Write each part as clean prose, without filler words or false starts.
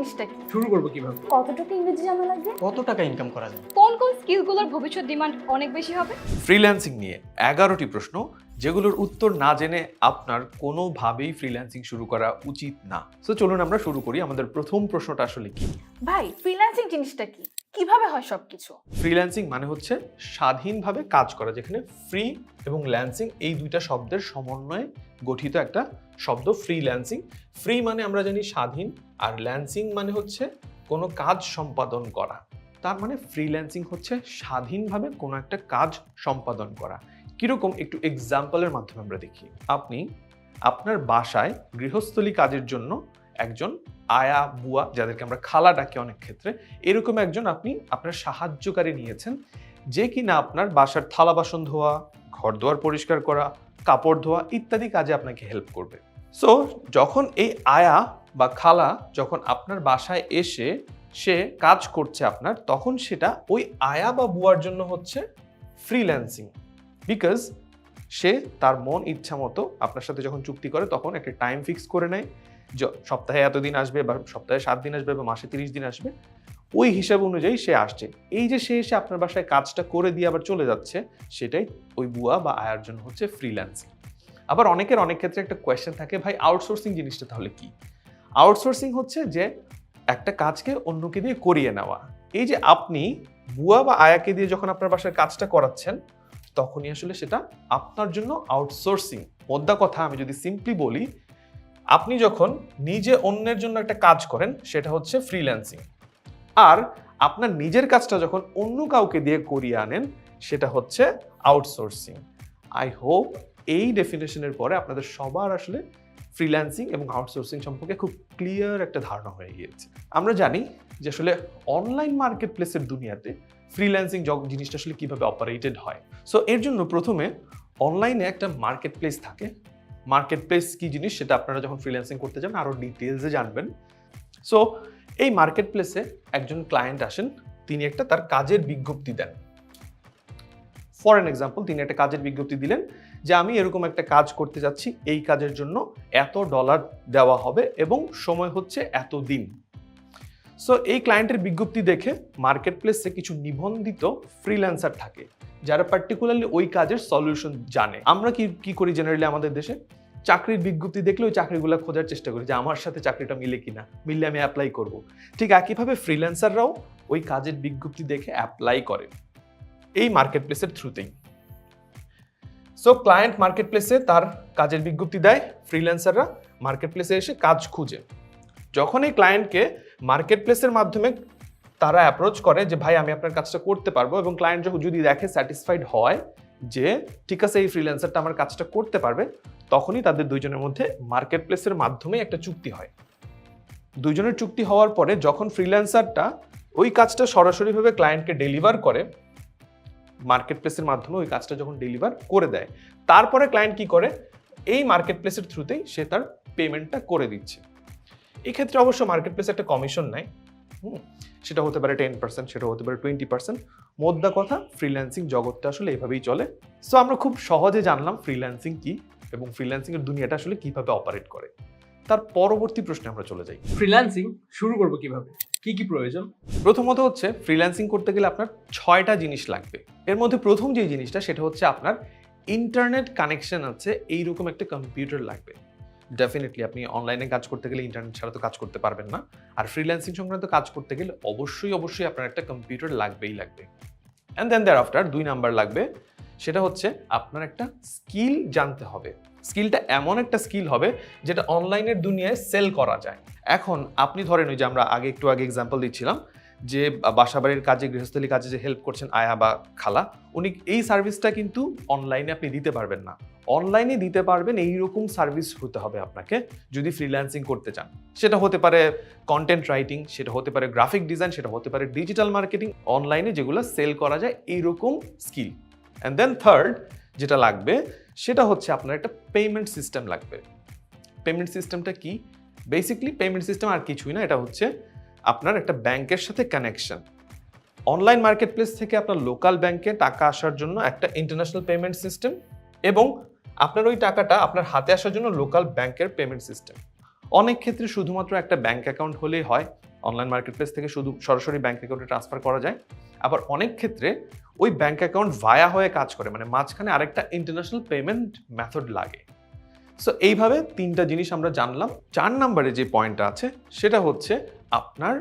জিনিসটা কি? শুরু করবো কিভাবে? কতটুকু ইংরেজি জানা লাগবে? কত টাকা ইনকাম করা যায়? কোন কোন স্কিলগুলোর ভবিষ্যৎ ডিমান্ড অনেক বেশি হবে? ফ্রিল্যান্সিং নিয়ে 11টি প্রশ্ন যেগুলোর উত্তর না জেনে আপনার কোনোভাবেই ফ্রিল্যান্সিং শুরু করা উচিত না। সো চলুন আমরা শুরু করি। আমাদের প্রথম প্রশ্নটা আসলে কি? ভাই, ফ্রিল্যান্সিং জিনিসটা কি? কিভাবে হয় সবকিছু? ফ্রিল্যান্সিং মানে হচ্ছে স্বাধীনভাবে কাজ করা, যেখানে ফ্রি এবং ল্যান্সিং এই দুইটা শব্দের সমন্বয়ে গঠিত একটা শব্দ ফ্রিল্যান্সিং। ফ্রি মানে আমরা জানি স্বাধীন, আর ল্যান্সিং মানে হচ্ছে কোনো কাজ সম্পাদন করা। তার মানে ফ্রিল্যান্সিং হচ্ছে স্বাধীনভাবে কোনো একটা কাজ সম্পাদন করা। কিরকম একটু এক্সাম্পলের মাধ্যমে আমরা দেখি। আপনি আপনার বাসায় গৃহস্থলী কাজের জন্য একজন আয়া বুয়া, যাদেরকে আমরা খালা ডাকি অনেক ক্ষেত্রে, এরকম একজন আপনি আপনার সাহায্যকারী নিয়েছেন, যে কিনা আপনার বাসার থালা বাসন ধোয়া, ঘর দুয়ার পরিষ্কার করা, কাপড় ধোয়া ইত্যাদি কাজে আপনাকে হেল্প করবে। সো যখন এই আয়া বা খালা যখন আপনার বাসায় এসে সে কাজ করছে আপনার, তখন সেটা ওই আয়া বা বুয়ার জন্য হচ্ছে ফ্রিল্যান্সিং। বিকজ সে তার মন ইচ্ছা মতো আপনার সাথে যখন চুক্তি করে তখন একটা টাইম ফিক্স করে নেয়, সপ্তাহে এতদিন আসবে বা সপ্তাহে 7 দিন আসবে বা মাসে 30 দিন আসবে, ওই হিসাব অনুযায়ী সে আসছে। এই যে সে এসে আপনার বাসায় কাজটা করে দিয়ে আবার চলে যাচ্ছে, সেটাই ওই বুয়া বা আয়ার জন্য হচ্ছে ফ্রিল্যান্সিং। আবার অনেকের অনেক ক্ষেত্রে একটা কোয়েশ্চেন থাকে, ভাই আউটসোর্সিং জিনিসটা তাহলে কি? আউটসোর্সিং হচ্ছে যে একটা কাজকে অন্যকে দিয়ে করিয়ে নেওয়া। এই যে আপনি বুয়া বা আয়াকে দিয়ে যখন আপনার বাসায় কাজটা করাচ্ছেন, তখনই আসলে সেটা আপনার জন্য আউটসোর্সিং। মোদ্দা কথা আমি যদি সিম্পলি বলি, আপনি যখন নিজে অন্যের জন্য একটা কাজ করেন সেটা হচ্ছে ফ্রিল্যান্সিং, আর আপনার নিজের কাজটা যখন অন্য কাউকে দিয়ে করিয়ে আনেন সেটা হচ্ছে আউটসোর্সিং। আই হোপ এই ডেফিনেশনের পরে আপনাদের সবার আসলে ফ্রিল্যান্সিং এবং আউটসোর্সিং সম্পর্কে খুব ক্লিয়ার একটা ধারণা হয়ে গিয়েছে। আমরা জানি যে আসলে অনলাইন মার্কেট প্লেসের দুনিয়াতে ফ্রিল্যান্সিং জিনিসটা আসলে কিভাবে অপারেটেড হয়। সো এর জন্য প্রথমে অনলাইনে একটা মার্কেট প্লেস থাকে। মার্কেট প্লেস কি জিনিস সেটা আপনারা যখন ফ্রিল্যান্সিং করতে যাবেন আরও ডিটেলসে জানবেন। সো এই মার্কেট প্লেসে একজন ক্লায়েন্ট আসেন, তিনি একটা তার কাজের বিজ্ঞপ্তি দেন। ফর এন এক্সাম্পল, তিনি একটা কাজের বিজ্ঞপ্তি দিলেন যে আমি এরকম একটা কাজ করতে যাচ্ছি, এই কাজের জন্য $এত দেওয়া হবে এবং সময় হচ্ছে এত দিন। সো এই ক্লায়েন্টের বিজ্ঞপ্তি দেখে মার্কেট প্লেসে কিছু নিবন্ধিত ফ্রিল্যান্সার থাকে যারা পার্টিকুলারলি ওই কাজের সলিউশন জানে। আমরা কি করি জেনারেলি আমাদের দেশে, চাকরির বিজ্ঞপ্তি দেখলে ওই চাকরিগুলো খোঁজার চেষ্টা করি যে আমার সাথে চাকরিটা মিলে কিনা, মিললে আমি অ্যাপ্লাই করব। ঠিক একইভাবে ফ্রিল্যান্সাররাও ওই কাজের বিজ্ঞপ্তি দেখে অ্যাপ্লাই করে এই মার্কেট প্লেসের থ্রুতেই। সো ক্লায়েন্ট মার্কেট প্লেসে তার কাজের বিজ্ঞপ্তি দেয়, ফ্রিল্যান্সাররা মার্কেট প্লেসে এসে কাজ খুঁজে। যখন এই ক্লায়েন্টকে মার্কেট প্লেসের মাধ্যমে তারা অ্যাপ্রোচ করে যে ভাই আমি আপনার কাজটা করতে পারবো, এবং ক্লায়েন্ট যখন যদি দেখে স্যাটিসফাইড হয় যে ঠিক আছে এই ফ্রিল্যান্সারটা আমার কাজটা করতে পারবে, তখনই তাদের দুইজনের মধ্যে মার্কেট প্লেসের মাধ্যমে একটা চুক্তি হয়। দুইজনের চুক্তি হওয়ার পরে যখন ফ্রিল্যান্সারটা ওই কাজটা সরাসরিভাবে ক্লায়েন্টকে ডেলিভার করে, মার্কেট প্লেসের মাধ্যমে ওই কাজটা যখন ডেলিভার করে দেয়, তারপরে ক্লায়েন্ট কি করে, এই মার্কেট প্লেসের থ্রুতেই সে তার পেমেন্টটা করে দিচ্ছে। এক্ষেত্রে অবশ্য মার্কেট প্লেস একটা কমিশন নেয়, সেটা হতে পারে 10%, সেটা হতে পারে 20%। মোদ্দা কথা ফ্রিল্যান্সিং জগৎটা আসলে এভাবেই চলে। সো আমরা খুব সহজে জানলাম ফ্রিল্যান্সিং কি এবং ফ্রিল্যান্সিং এর দুনিয়াটা আসলে কিভাবে অপারেট করে। তার পরবর্তী প্রশ্নে আমরা চলে যাই। ফ্রিল্যান্সিং শুরু করবো কিভাবে? কি কি প্রয়োজন? প্রথমত হচ্ছে ফ্রিল্যান্সিং করতে গেলে আপনার 6টা জিনিস লাগবে। এর মধ্যে প্রথম যে জিনিসটা সেটা হচ্ছে আপনার ইন্টারনেট কানেকশন আছে, এইরকম একটা কম্পিউটার লাগবে। ডেফিনেটলি আপনি অনলাইনে কাজ করতে গেলে ইন্টারনেট ছাড়া তো কাজ করতে পারবেন না, আর ফ্রিল্যান্সিং সংক্রান্ত কাজ করতে গেলে অবশ্যই আপনার একটা কম্পিউটার লাগবেই লাগবে। And then thereafter 2 number লাগবে, সেটা হচ্ছে আপনার একটা স্কিল জানতে হবে। স্কিলটা এমন একটা স্কিল হবে যেটা অনলাইনের দুনিয়ায় সেল করা যায়। এখন আপনি ধরেন ওই যে আমরা একটু আগে এক্সাম্পল দিচ্ছিলাম যে বাসাবাড়ির কাজে, গৃহস্থলী কাজে যে হেল্প করছেন আয়া বা খালা, উনি এই সার্ভিসটা কিন্তু অনলাইনে আপনি দিতে পারবেন না। অনলাইনে দিতে পারবেন এইরকম সার্ভিস হতে হবে আপনাকে যদি ফ্রিল্যান্সিং করতে চান। সেটা হতে পারে কন্টেন্ট রাইটিং, সেটা হতে পারে গ্রাফিক ডিজাইন, সেটা হতে পারে ডিজিটাল মার্কেটিং, অনলাইনে যেগুলো সেল করা যায় এইরকম স্কিল। অ্যান্ড দেন থার্ড যেটা লাগবে সেটা হচ্ছে আপনার একটা পেমেন্ট সিস্টেম লাগবে। পেমেন্ট সিস্টেমটা কি? বেসিকলি পেমেন্ট সিস্টেম আর কিছুই না, এটা হচ্ছে আপনার একটা ব্যাংকের সাথে কানেকশন। অনলাইন মার্কেট প্লেস থেকে আপনার লোকাল ব্যাংকে টাকা আসার জন্য একটা ইন্টারন্যাশনাল পেমেন্ট সিস্টেম, এবং আপনার ওই টাকাটা আপনার হাতে আসার জন্য লোকাল ব্যাংকের পেমেন্ট সিস্টেম। অনেক ক্ষেত্রে শুধুমাত্র একটা ব্যাংক অ্যাকাউন্ট হলেই হয়, অনলাইন মার্কেটপ্লেস থেকে শুধু সরাসরি ব্যাংক অ্যাকাউন্টে ট্রান্সফার করা যায়। আবার অনেক ক্ষেত্রে ওই ব্যাংক অ্যাকাউন্ট ভায়া হয়ে কাজ করে, মানে মাঝখানে আরেকটা ইন্টারন্যাশনাল পেমেন্ট মেথড লাগে। সো এইভাবে 3টা জিনিস আমরা জানলাম। 4 নম্বরে যে পয়েন্টটা আছে সেটা হচ্ছে আপনার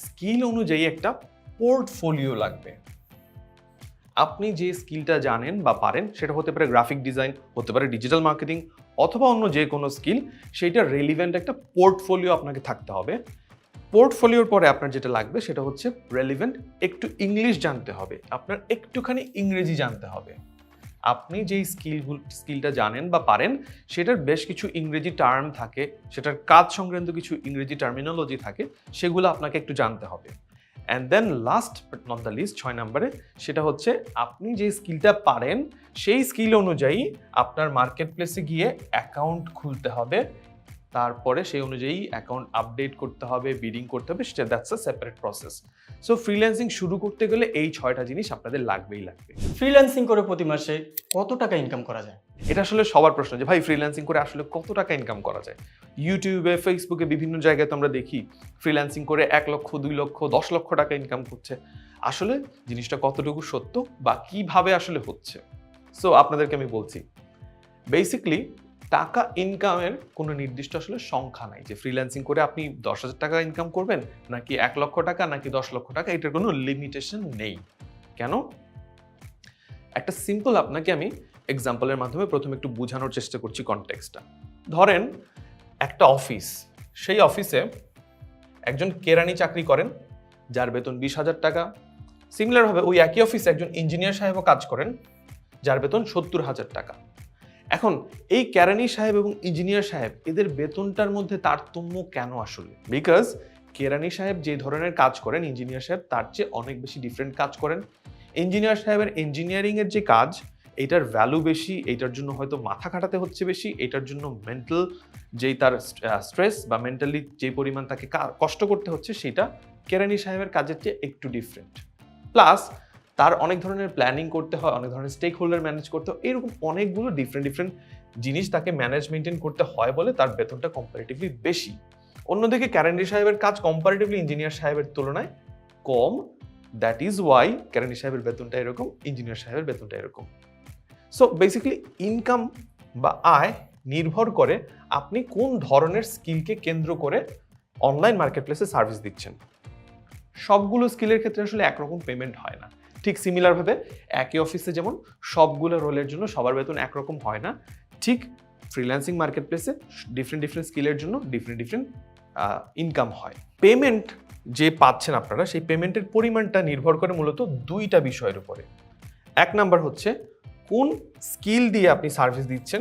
স্কিল অনুযায়ী একটা পোর্টফোলিও লাগবে। আপনি যে স্কিলটা জানেন বা পারেন সেটা হতে পারে গ্রাফিক ডিজাইন, হতে পারে ডিজিটাল মার্কেটিং, অথবা অন্য যে কোনো স্কিল, সেইটা রেলিভেন্ট একটা পোর্টফোলিও আপনাকে থাকতে হবে। পোর্টফোলিওর পরে আপনার যেটা লাগবে সেটা হচ্ছে রেলিভেন্ট একটু ইংলিশ জানতে হবে, আপনার একটুখানি ইংরেজি জানতে হবে। আপনি যেই স্কিলটা জানেন বা পারেন সেটার বেশ কিছু ইংরেজি টার্ম থাকে, সেটার কাজ সংক্রান্ত কিছু ইংরেজি টার্মিনোলজি থাকে, সেগুলো আপনাকে একটু জানতে হবে। And then last but not the least 6 নম্বরে সেটা হচ্ছে আপনি যে স্কিলটা পারেন সেই স্কিল অনুযায়ী আপনার মার্কেট প্লেসে গিয়ে অ্যাকাউন্ট খুলতে হবে, তারপরে সেই অনুযায়ী অ্যাকাউন্ট আপডেট করতে হবে, বিডিং করতে হবে, সেটা that's a separate process. So freelancing শুরু করতে গেলে এই 6টা জিনিস আপনাদের লাগবেই লাগবে। ফ্রিল্যান্সিং করে প্রতি মাসে কত টাকা ইনকাম করা যায়? এটা আসলে সবার প্রশ্ন যে ভাই ফ্রিল্যান্সিং করে আসলে কত টাকা ইনকাম করা যায়। ইউটিউবে, ফেসবুকে, বিভিন্ন জায়গায় তো আমরা দেখি ফ্রিল্যান্সিং করে 1 লক্ষ, 2 লক্ষ, 10 লক্ষ টাকা ইনকাম করছে। আসলে জিনিসটা কতটুকু সত্য বা কিভাবে আসলে হচ্ছে, সো আপনাদেরকে আমি বলছি। বেসিক্যালি টাকা ইনকামের কোনো নির্দিষ্ট আসলে সংখ্যা নাই যে ফ্রিল্যান্সিং করে আপনি 10,000 টাকা ইনকাম করবেন নাকি 1 লক্ষ টাকা নাকি 10 লক্ষ টাকা, এটার কোনো লিমিটেশন নেই। কেন? একটা সিম্পল আপনাকে আমি এক্সাম্পলের মাধ্যমে প্রথমে একটু বোঝানোর চেষ্টা করছি কনটেক্সটটা। ধরেন একটা অফিস, সেই অফিসে একজন কেরানি চাকরি করেন যার বেতন 20,000 টাকা। সিমিলারভাবে ওই একই অফিসে একজন ইঞ্জিনিয়ার সাহেবও কাজ করেন যার বেতন 70,000 টাকা। এখন এই কেরানি সাহেব এবং ইঞ্জিনিয়ার সাহেব এদের বেতনটার মধ্যে তারতম্য কেন আসলে? বিকজ কেরানি সাহেব যে ধরনের কাজ করেন ইঞ্জিনিয়ার সাহেব তার চেয়ে অনেক বেশি ডিফারেন্ট কাজ করেন। ইঞ্জিনিয়ার সাহেবের ইঞ্জিনিয়ারিংয়ের যে কাজ, এটার ভ্যালু বেশি, এটার জন্য হয়তো মাথা খাটাতে হচ্ছে বেশি, এটার জন্য মেন্টাল যেই তার স্ট্রেস বা মেন্টালি যে পরিমাণ তাকে কষ্ট করতে হচ্ছে সেটা কেরানি সাহেবের কাজের চেয়ে একটু ডিফারেন্ট। প্লাস তার অনেক ধরনের প্ল্যানিং করতে হয়, অনেক ধরনের স্টেক হোল্ডার ম্যানেজ করতে হয়, এরকম অনেকগুলো ডিফারেন্ট জিনিস তাকে ম্যানেজ মেনটেন করতে হয় বলে তার বেতনটা কম্পারেটিভলি বেশি। অন্যদিকে কেরানি সাহেবের কাজ কম্পারেটিভলি ইঞ্জিনিয়ার সাহেবের তুলনায় কম, দ্যাট ইজ ওয়াই কেরানি সাহেবের বেতনটা এরকম, ইঞ্জিনিয়ার সাহেবের বেতনটা এরকম। সো বেসিক্যালি ইনকাম বা আয় নির্ভর করে আপনি কোন ধরনের স্কিলকে কেন্দ্র করে অনলাইন মার্কেটপ্লেসে সার্ভিস দিচ্ছেন। সবগুলো স্কিলের ক্ষেত্রে আসলে একরকম পেমেন্ট হয় না। ঠিক সিমিলারভাবে একই অফিসে যেমন সবগুলো রোলের জন্য সবার বেতন একরকম হয় না, ঠিক ফ্রিল্যান্সিং মার্কেটপ্লেসে ডিফারেন্ট স্কিলের জন্য ডিফারেন্ট ইনকাম হয়। পেমেন্ট যে পাচ্ছেন আপনারা, সেই পেমেন্টের পরিমাণটা নির্ভর করে মূলত 2টা বিষয়ের উপরে। 1 নাম্বার হচ্ছে কোন স্কিল দিয়ে আপনি সার্ভিস দিচ্ছেন,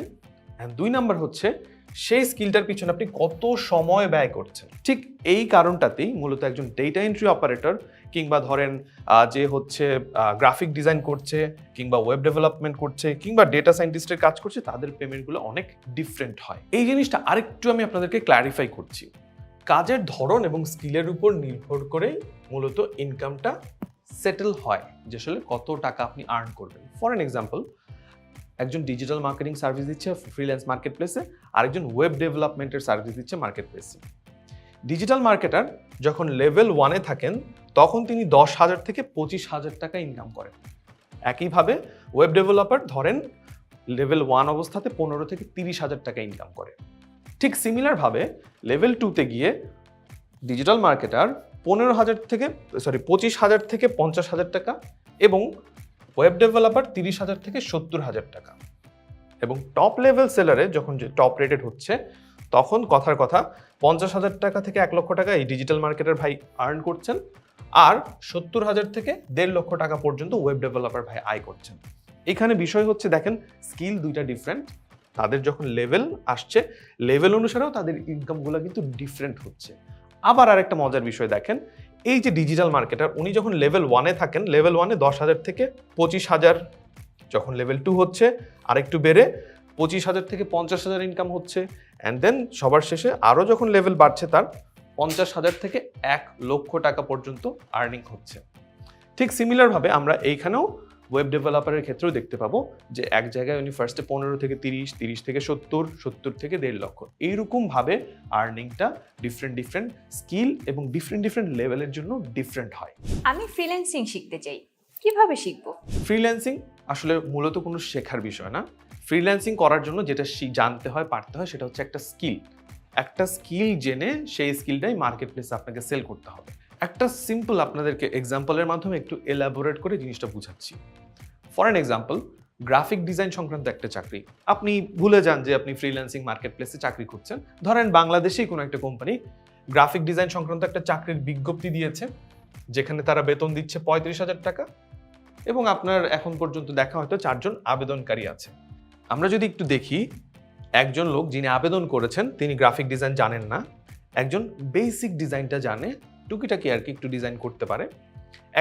অ্যান্ড 2 নাম্বার হচ্ছে সেই স্কিলটার পিছনে আপনি কত সময় ব্যয় করছেন। ঠিক এই কারণটাতেই মূলত একজন ডেটা এন্ট্রি অপারেটর কিংবা ধরেন যে হচ্ছে গ্রাফিক ডিজাইন করছে কিংবা ওয়েব ডেভেলপমেন্ট করছে কিংবা ডেটা সায়েন্টিস্টের কাজ করছে, তাদের পেমেন্টগুলো অনেক ডিফারেন্ট হয়। এই জিনিসটা আরেকটু আমি আপনাদেরকে ক্ল্যারিফাই করছি। কাজের ধরন এবং স্কিলের উপর নির্ভর করে মূলত ইনকামটা সেটেল হয় যে আসলে কত টাকা আপনি আর্ন করবেন। ফর এন এক্সাম্পল, একজন ডিজিটাল মার্কেটিং সার্ভিস দিচ্ছে ফ্রিল্যান্স মার্কেটপ্লেসে, আরেকজন ওয়েব ডেভেলপমেন্টের সার্ভিস দিচ্ছে মার্কেটপ্লেসে। ডিজিটাল মার্কেটার যখন লেভেল 1-এ থাকেন তখন তিনি 10,000 থেকে 25,000 টাকা ইনকাম করেন। একইভাবে ওয়েব ডেভেলপার ধরেন লেভেল 1 অবস্থাতে 15 থেকে 30,000 টাকা ইনকাম করে। ঠিক সিমিলারভাবে লেভেল 2-তে গিয়ে ডিজিটাল মার্কেটার 25,000 থেকে 50,000 টাকা এবং ওয়েব ডেভেলপার 30,000 থেকে 70,000 টাকা। এবং টপ লেভেল সেলারে যখন টপ রেটেড হচ্ছে তখন কথার কথা 50,000 টাকা থেকে 1 লক্ষ টাকা এই ডিজিটাল মার্কেটার ভাই আর্ন করছেন, আর 70,000 থেকে 1.5 লক্ষ টাকা পর্যন্ত ওয়েব ডেভেলপার ভাই আয় করছেন। এখানে বিষয় হচ্ছে দেখেন স্কিল 2টা ডিফারেন্ট, তাদের যখন লেভেল আসছে লেভেল অনুসারেও তাদের ইনকামগুলো কিন্তু ডিফারেন্ট হচ্ছে। আবার আরেকটা মজার বিষয় দেখেন, এই যে ডিজিটাল মার্কেটার উনি যখন লেভেল 1-এ থাকেন, লেভেল 1-এ 10,000 থেকে 25,000, যখন লেভেল 2 হচ্ছে আরেকটু বেড়ে 25,000 থেকে 50,000 ইনকাম হচ্ছে, অ্যান্ড দেন সবার শেষে আরও যখন লেভেল বাড়ছে তার 50,000 থেকে 1 লক্ষ টাকা পর্যন্ত আর্নিং হচ্ছে। ঠিক সিমিলারভাবে আমরা এইখানেও ওয়েব ডেভেলপারের ক্ষেত্রেও দেখতে পাবো যে এক জায়গায় উনি ফার্স্টে 15 থেকে 30, 30 থেকে 70, 70 থেকে 1.5 লক্ষ, এইরকমভাবে আর্নিংটা ডিফারেন্ট স্কিল এবং ডিফারেন্ট লেভেলের জন্য ডিফারেন্ট হয়। আমি ফ্রিল্যান্সিং শিখতে চাই, কিভাবে শিখবো? ফ্রিল্যান্সিং আসলে মূলত কোনো শেখার বিষয় না। ফ্রিল্যান্সিং করার জন্য যেটা জানতে হয়, পারতে হয়, সেটা হচ্ছে একটা স্কিল জেনে সেই স্কিলটাই মার্কেট প্লেসে আপনাকে সেল করতে হবে। একটা সিম্পল আপনাদেরকে এক্সাম্পলের মাধ্যমে একটু এলাবোরেট করে জিনিসটা বুঝাচ্ছি। For an example, graphic design সংক্রান্ত একটা চাকরি, আপনি ভুলে যান যে আপনি ফ্রিল্যান্সিং মার্কেট প্লেসে চাকরি করছেন। ধরেন বাংলাদেশেই কোনো একটা কোম্পানি গ্রাফিক ডিজাইন সংক্রান্ত একটা চাকরির বিজ্ঞপ্তি দিয়েছে, যেখানে তারা বেতন দিচ্ছে 35,000 টাকা, এবং আপনার এখন পর্যন্ত দেখা হয়তো 4 জন আবেদনকারী আছে। আমরা যদি একটু দেখি, একজন লোক যিনি আবেদন করেছেন তিনি গ্রাফিক ডিজাইন জানেন না, একজন বেসিক ডিজাইনটা জানে, টুকিটাকি আর কি একটু ডিজাইন করতে পারে,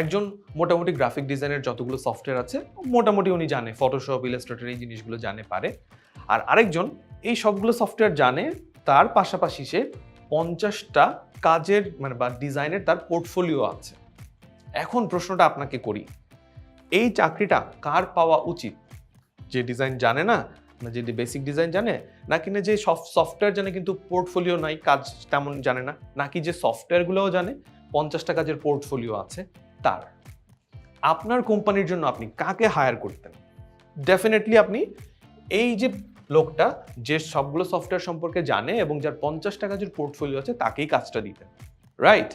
একজন মোটামুটি গ্রাফিক ডিজাইনের যতগুলো সফটওয়্যার আছে মোটামুটি উনি জানে, ফটোশপ, ইলাস্ট্রেটর এই জিনিসগুলো জানে, পারে। আর আরেকজন এই সবগুলো সফটওয়্যার জানে, তার পাশাপাশি সে 50টা কাজের বা ডিজাইনের তার পোর্টফোলিও আছে। এখন প্রশ্নটা আপনাকে করি, এই চাকরিটা কার পাওয়া উচিত? যে ডিজাইন জানে না যে বেসিক ডিজাইন জানে, নাকি না যে সফটওয়্যার জানে কিন্তু পোর্টফোলিও নাই, কাজ তেমন জানে না, নাকি যে সফটওয়্যারগুলোও জানে 50টা কাজের পোর্টফোলিও আছে তার? আপনার কোম্পানির জন্য আপনি কাকে হায়ার করতেন? ডেফিনেটলি আপনি এই যে লোকটা যে সবগুলো সফটওয়্যার সম্পর্কে জানে এবং যার 50টা কাজের পোর্টফোলিও আছে তাকেই কাজটা দিতেন, রাইট?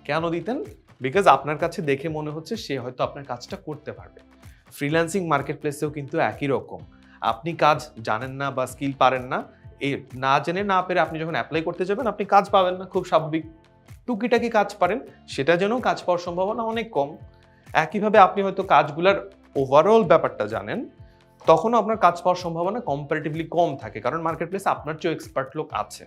কেন দিতেন? বিকজ আপনার কাছে দেখে মনে হচ্ছে সে হয়তো আপনার কাজটা করতে পারবে। ফ্রিল্যান্সিং মার্কেট প্লেসেও কিন্তু একই রকম, আপনি কাজ জানেন না বা স্কিল পারেন না, এই না জেনে না পেরে আপনি যখন অ্যাপ্লাই করতে যাবেন আপনি কাজ পাবেন না, খুব স্বাভাবিক। টুকিটাকি কাজ পারেন, সেটা যেন কাজ পাওয়ার সম্ভাবনা অনেক কম। একইভাবে আপনি হয়তো কাজগুলোর ওভারঅল ব্যাপারটা জানেন, তখনও আপনার কাজ পাওয়ার সম্ভাবনা কম্পারেটিভলি কম থাকে, কারণ মার্কেট প্লেসে আপনার চেয়ে এক্সপার্ট লোক আছে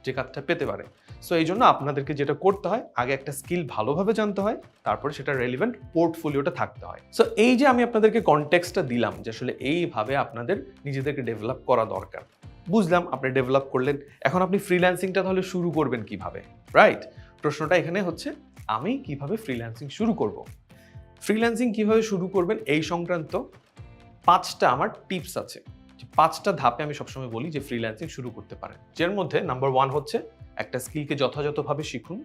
যে কাজটা পেতে পারে। সো এই জন্য আপনাদেরকে যেটা করতে হয়, আগে একটা স্কিল ভালোভাবে জানতে হয়, তারপরে সেটা রেলিভেন্ট পোর্টফোলিওটা থাকতে হয়। সো এই যে আমি আপনাদেরকে কনটেক্সটটা দিলাম যে আসলে এইভাবে আপনাদের নিজেদেরকে ডেভেলপ করা দরকার, বুঝলাম, আপনি ডেভেলপ করলেন, এখন আপনি ফ্রিল্যান্সিংটা তাহলে শুরু করবেন কিভাবে, রাইট? প্রশ্নটা এখানে হচ্ছে আমি কিভাবে ফ্রিল্যান্সিং শুরু করব। ফ্রিল্যান্সিং কিভাবে শুরু করবেন এই সংক্রান্ত 5টা আমার টিপস আছে। 5টা ধাপে আমি সবসময় বলি যে ফ্রিল্যান্সিং শুরু করতে পারেন, যার মধ্যে নাম্বার 1 হচ্ছে একটা স্কিলকে যথাযথভাবে শিখুন।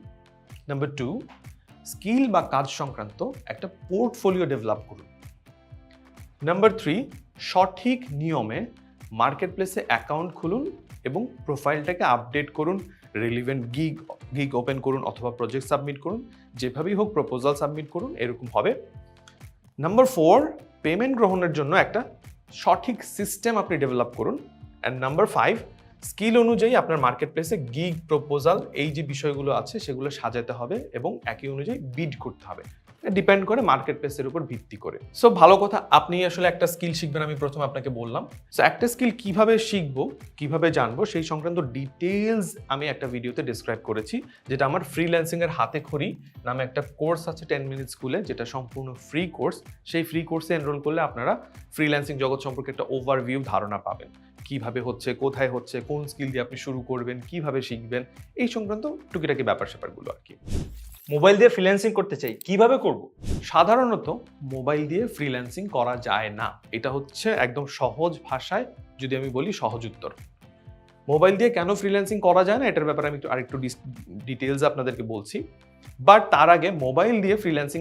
নাম্বার 2, স্কিল বা কাজ সংক্রান্ত একটা পোর্টফোলিও ডেভেলপ করুন। নাম্বার 3, সঠিক নিয়মে মার্কেট প্লেসে অ্যাকাউন্ট খুলুন এবং প্রোফাইলটাকে আপডেট করুন, রিলিভেন্ট গিগ ওপেন করুন অথবা প্রজেক্ট সাবমিট করুন, যেভাবেই হোক প্রপোজাল সাবমিট করুন, এরকম হবে। নাম্বার 4, পেমেন্ট গ্রহণের জন্য একটা সঠিক সিস্টেম আপনি ডেভেলপ করুন। অ্যান্ড নাম্বার 5, স্কিল অনুযায়ী আপনার মার্কেট প্লেসে গিগ, প্রপোজাল এই যে বিষয়গুলো আছে সেগুলো সাজাতে হবে এবং একই অনুযায়ী বিড করতে হবে। ডিপেন্ড করে মার্কেট প্লেসের উপর ভিত্তি করে। সো ভালো কথা, আপনি আসলে একটা স্কিল শিখবেন, আমি প্রথমে আপনাকে বললাম। সো একটা স্কিল কিভাবে শিখবো, কিভাবে জানবো, সেই সংক্রান্ত ডিটেলস আমি একটা ভিডিওতে ডিসক্রাইব করেছি, যেটা আমার ফ্রিল্যান্সিং এর হাতে খড়ি নামে একটা কোর্স আছে 10 মিনিট স্কুলে, যেটা সম্পূর্ণ ফ্রি কোর্স। সেই ফ্রি কোর্সে এনরোল করলে আপনারা ফ্রিল্যান্সিং জগৎ সম্পর্কে একটা ওভারভিউ ধারণা পাবেন, কিভাবে হচ্ছে, কোথায় হচ্ছে, কোন স্কিল দিয়ে আপনি শুরু করবেন, কিভাবে শিখবেন, এই সংক্রান্ত টুকিটাকি ব্যাপার স্যাপারগুলো আর কি। মোবাইল দিয়ে ফ্রিল্যান্সিং করতে চাই, কিভাবে করব? সাধারণত মোবাইল দিয়ে ফ্রিল্যান্সিং করা যায় না, এটা হচ্ছে একদম সহজ ভাষায় যদি আমি বলি সহজ উত্তর। মোবাইল দিয়ে কেন ফ্রিল্যান্সিং করা যায় না এটার ব্যাপারে আমি আরেকটু ডিটেলস আপনাদেরকে বলছি। বাট তার আগে মোবাইল দিয়ে ফ্রিল্যান্সিং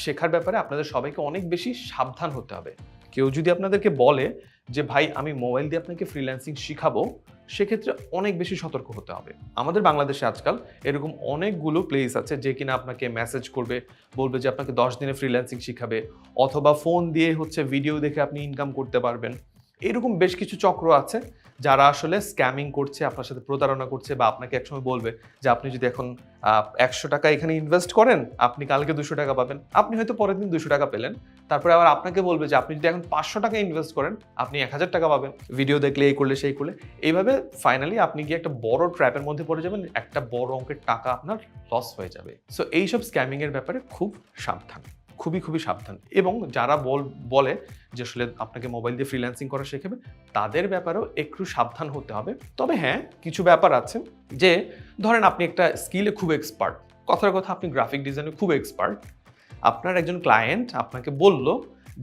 শেখার ব্যাপারে আপনাদের সবাইকে অনেক বেশি সাবধান হতে হবে। কেউ যদি আপনাদেরকে বলে যে ভাই আমি মোবাইল দিয়ে আপনাকে ফ্রিল্যান্সিং শিখাবো, সেক্ষেত্রে অনেক বেশি সতর্ক হতে হবে। আমাদের বাংলাদেশে আজকাল এরকম অনেকগুলো প্লেস আছে যে কিনা আপনাকে মেসেজ করবে, বলবে যে আপনাকে 10 দিনে ফ্রিল্যান্সিং শিখাবে, অথবা ফোন দিয়ে হচ্ছে ভিডিও দেখে আপনি ইনকাম করতে পারবেন। এরকম বেশ কিছু চক্র আছে যারা আসলে স্ক্যামিং করছে, আপনার সাথে প্রতারণা করছে, বা আপনাকে একসময় বলবে যে আপনি যদি এখন 100 টাকা এখানে ইনভেস্ট করেন আপনি কালকে 200 টাকা পাবেন। আপনি হয়তো পরের দিন 200 টাকা পেলেন, তারপরে আবার আপনাকে বলবে যে আপনি যদি এখন 500 টাকা ইনভেস্ট করেন আপনি 1000 টাকা পাবেন, ভিডিও দেখলে এই করলে সেই করলে। এইভাবে ফাইনালি আপনি গিয়ে একটা বড় ট্র্যাপের মধ্যে পড়ে যাবেন, একটা বড় অঙ্কের টাকা আপনার লস হয়ে যাবে। সো এইসব স্ক্যামিং এর ব্যাপারে খুব সাবধান, খুবই সাবধান। এবং যারা বলে যে আসলে আপনাকে মোবাইল দিয়ে ফ্রিল্যান্সিং করা শেখাবে, তাদের ব্যাপারেও একটু সাবধান হতে হবে। তবে হ্যাঁ, কিছু ব্যাপার আছে যে ধরেন আপনি একটা স্কিলে খুব এক্সপার্ট, কথার কথা আপনি গ্রাফিক ডিজাইনে খুব এক্সপার্ট, আপনার একজন ক্লায়েন্ট আপনাকে বলল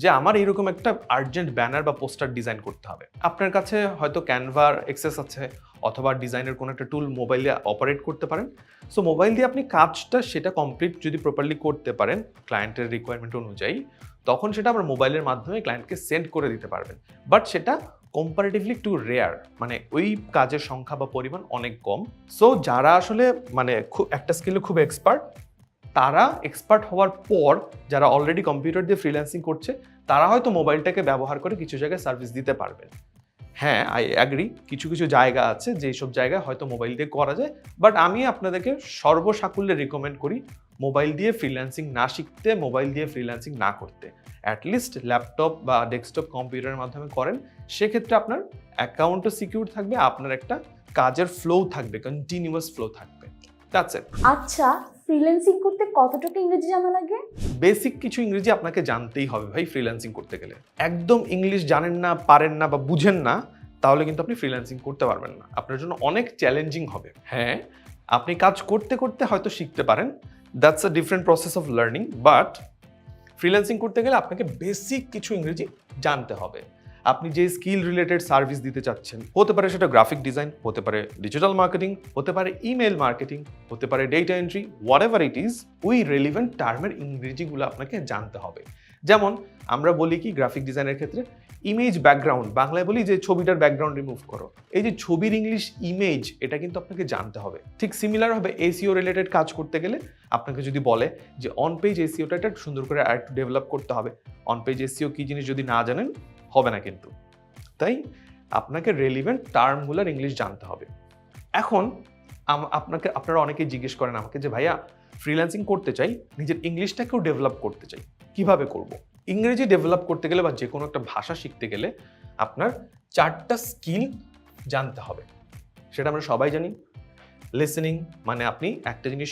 যে আমার এরকম একটা আর্জেন্ট ব্যানার বা পোস্টার ডিজাইন করতে হবে। আপনার কাছে হয়তো ক্যানভার এক্সেস আছে অথবা ডিজাইনের কোনো একটা টুল মোবাইলে অপারেট করতে পারেন। সো মোবাইল দিয়ে আপনি কাজটা সেটা কমপ্লিট যদি প্রপারলি করতে পারেন ক্লায়েন্টের রিকোয়ারমেন্ট অনুযায়ী, তখন সেটা আবার মোবাইলের মাধ্যমে ক্লায়েন্টকে সেন্ড করে দিতে পারবেন। বাট সেটা কম্পারেটিভলি একটু রেয়ার, মানে ওই কাজের সংখ্যা বা পরিমাণ অনেক কম। সো যারা আসলে মানে খুব একটা স্কিলে খুব এক্সপার্ট, তারা এক্সপার্ট হওয়ার পর যারা অলরেডি কম্পিউটার দিয়ে ফ্রিল্যান্সিং করছে তারা হয়তো মোবাইলটাকে ব্যবহার করে কিছু জায়গায় সার্ভিস দিতে পারবেন। হ্যাঁ, আই অ্যাগ্রি, কিছু কিছু জায়গা আছে যেসব জায়গায় হয়তো মোবাইল দিয়ে করা যায়, বাট আমি আপনাদেরকে সর্বসাকুল্যে রিকমেন্ড করি মোবাইল দিয়ে ফ্রিল্যান্সিং না শিখতে, মোবাইল দিয়ে ফ্রিল্যান্সিং না করতে। অ্যাটলিস্ট ল্যাপটপ বা ডেস্কটপ কম্পিউটারের মাধ্যমে করেন, সেক্ষেত্রে আপনার অ্যাকাউন্টও সিকিউর থাকবে, আপনার একটা কাজের ফ্লো থাকবে, কন্টিনিউয়াস ফ্লো থাকবে। That's it. আচ্ছা, ফ্রিল্যান্সিং করতে কতটুকু ইংরেজি জানা লাগে? বেসিক কিছু ইংরেজি আপনাকে জানতেই হবে ভাই ফ্রিল্যান্সিং করতে গেলে। একদম ইংলিশ জানেন না, পারেন না বা বুঝেন না, তাহলে কিন্তু আপনি ফ্রিল্যান্সিং করতে পারবেন না, আপনার জন্য অনেক চ্যালেঞ্জিং হবে। হ্যাঁ, আপনি কাজ করতে করতে হয়তো শিখতে পারেন, that's a different process of learning, but freelancing করতে গেলে আপনাকে বেসিক কিছু ইংরেজি জানতে হবে। আপনি যে স্কিল রিলেটেড সার্ভিস দিতে চাচ্ছেন, হতে পারে সেটা গ্রাফিক ডিজাইন, হতে পারে ডিজিটাল মার্কেটিং, হতে পারে ইমেল মার্কেটিং, হতে পারে data entry, what ever it is, ওই রেলিভেন্ট টার্মের ইংরেজিগুলো আপনাকে জানতে হবে। যেমন আমরা বলি কি গ্রাফিক ডিজাইনের ক্ষেত্রে ইমেজ ব্যাকগ্রাউন্ড, বাংলায় বলি যে ছবিটার ব্যাকগ্রাউন্ড রিমুভ করো, এই যে ছবির ইংলিশ ইমেজ, এটা কিন্তু আপনাকে জানতে হবে। ঠিক সিমিলার হবে এসইও রিলেটেড কাজ করতে গেলে আপনাকে যদি বলে যে অন পেজ এসইওটা একটা সুন্দর করে আর একটু ডেভেলপ করতে হবে, অন পেজ এসইও কি জিনিস যদি না জানেন হবে না কিন্তু। তাই আপনাকে রেলিভেন্ট টার্মগুলোর ইংলিশ জানতে হবে। এখন আপনারা অনেকেই জিজ্ঞেস করেন আমাকে যে ভাইয়া ফ্রিল্যান্সিং করতে চাই, নিজের ইংলিশটাকেও ডেভেলপ করতে চাই, কিভাবে করব? ইংরেজি ডেভেলপ করতে গেলে বা যে কোনো একটা ভাষা শিখতে গেলে আপনার 4টা স্কিল জানতে হবে। সেটা আমরা সবাই জানি। লিসেনিং মানে আপনি একটা জিনিস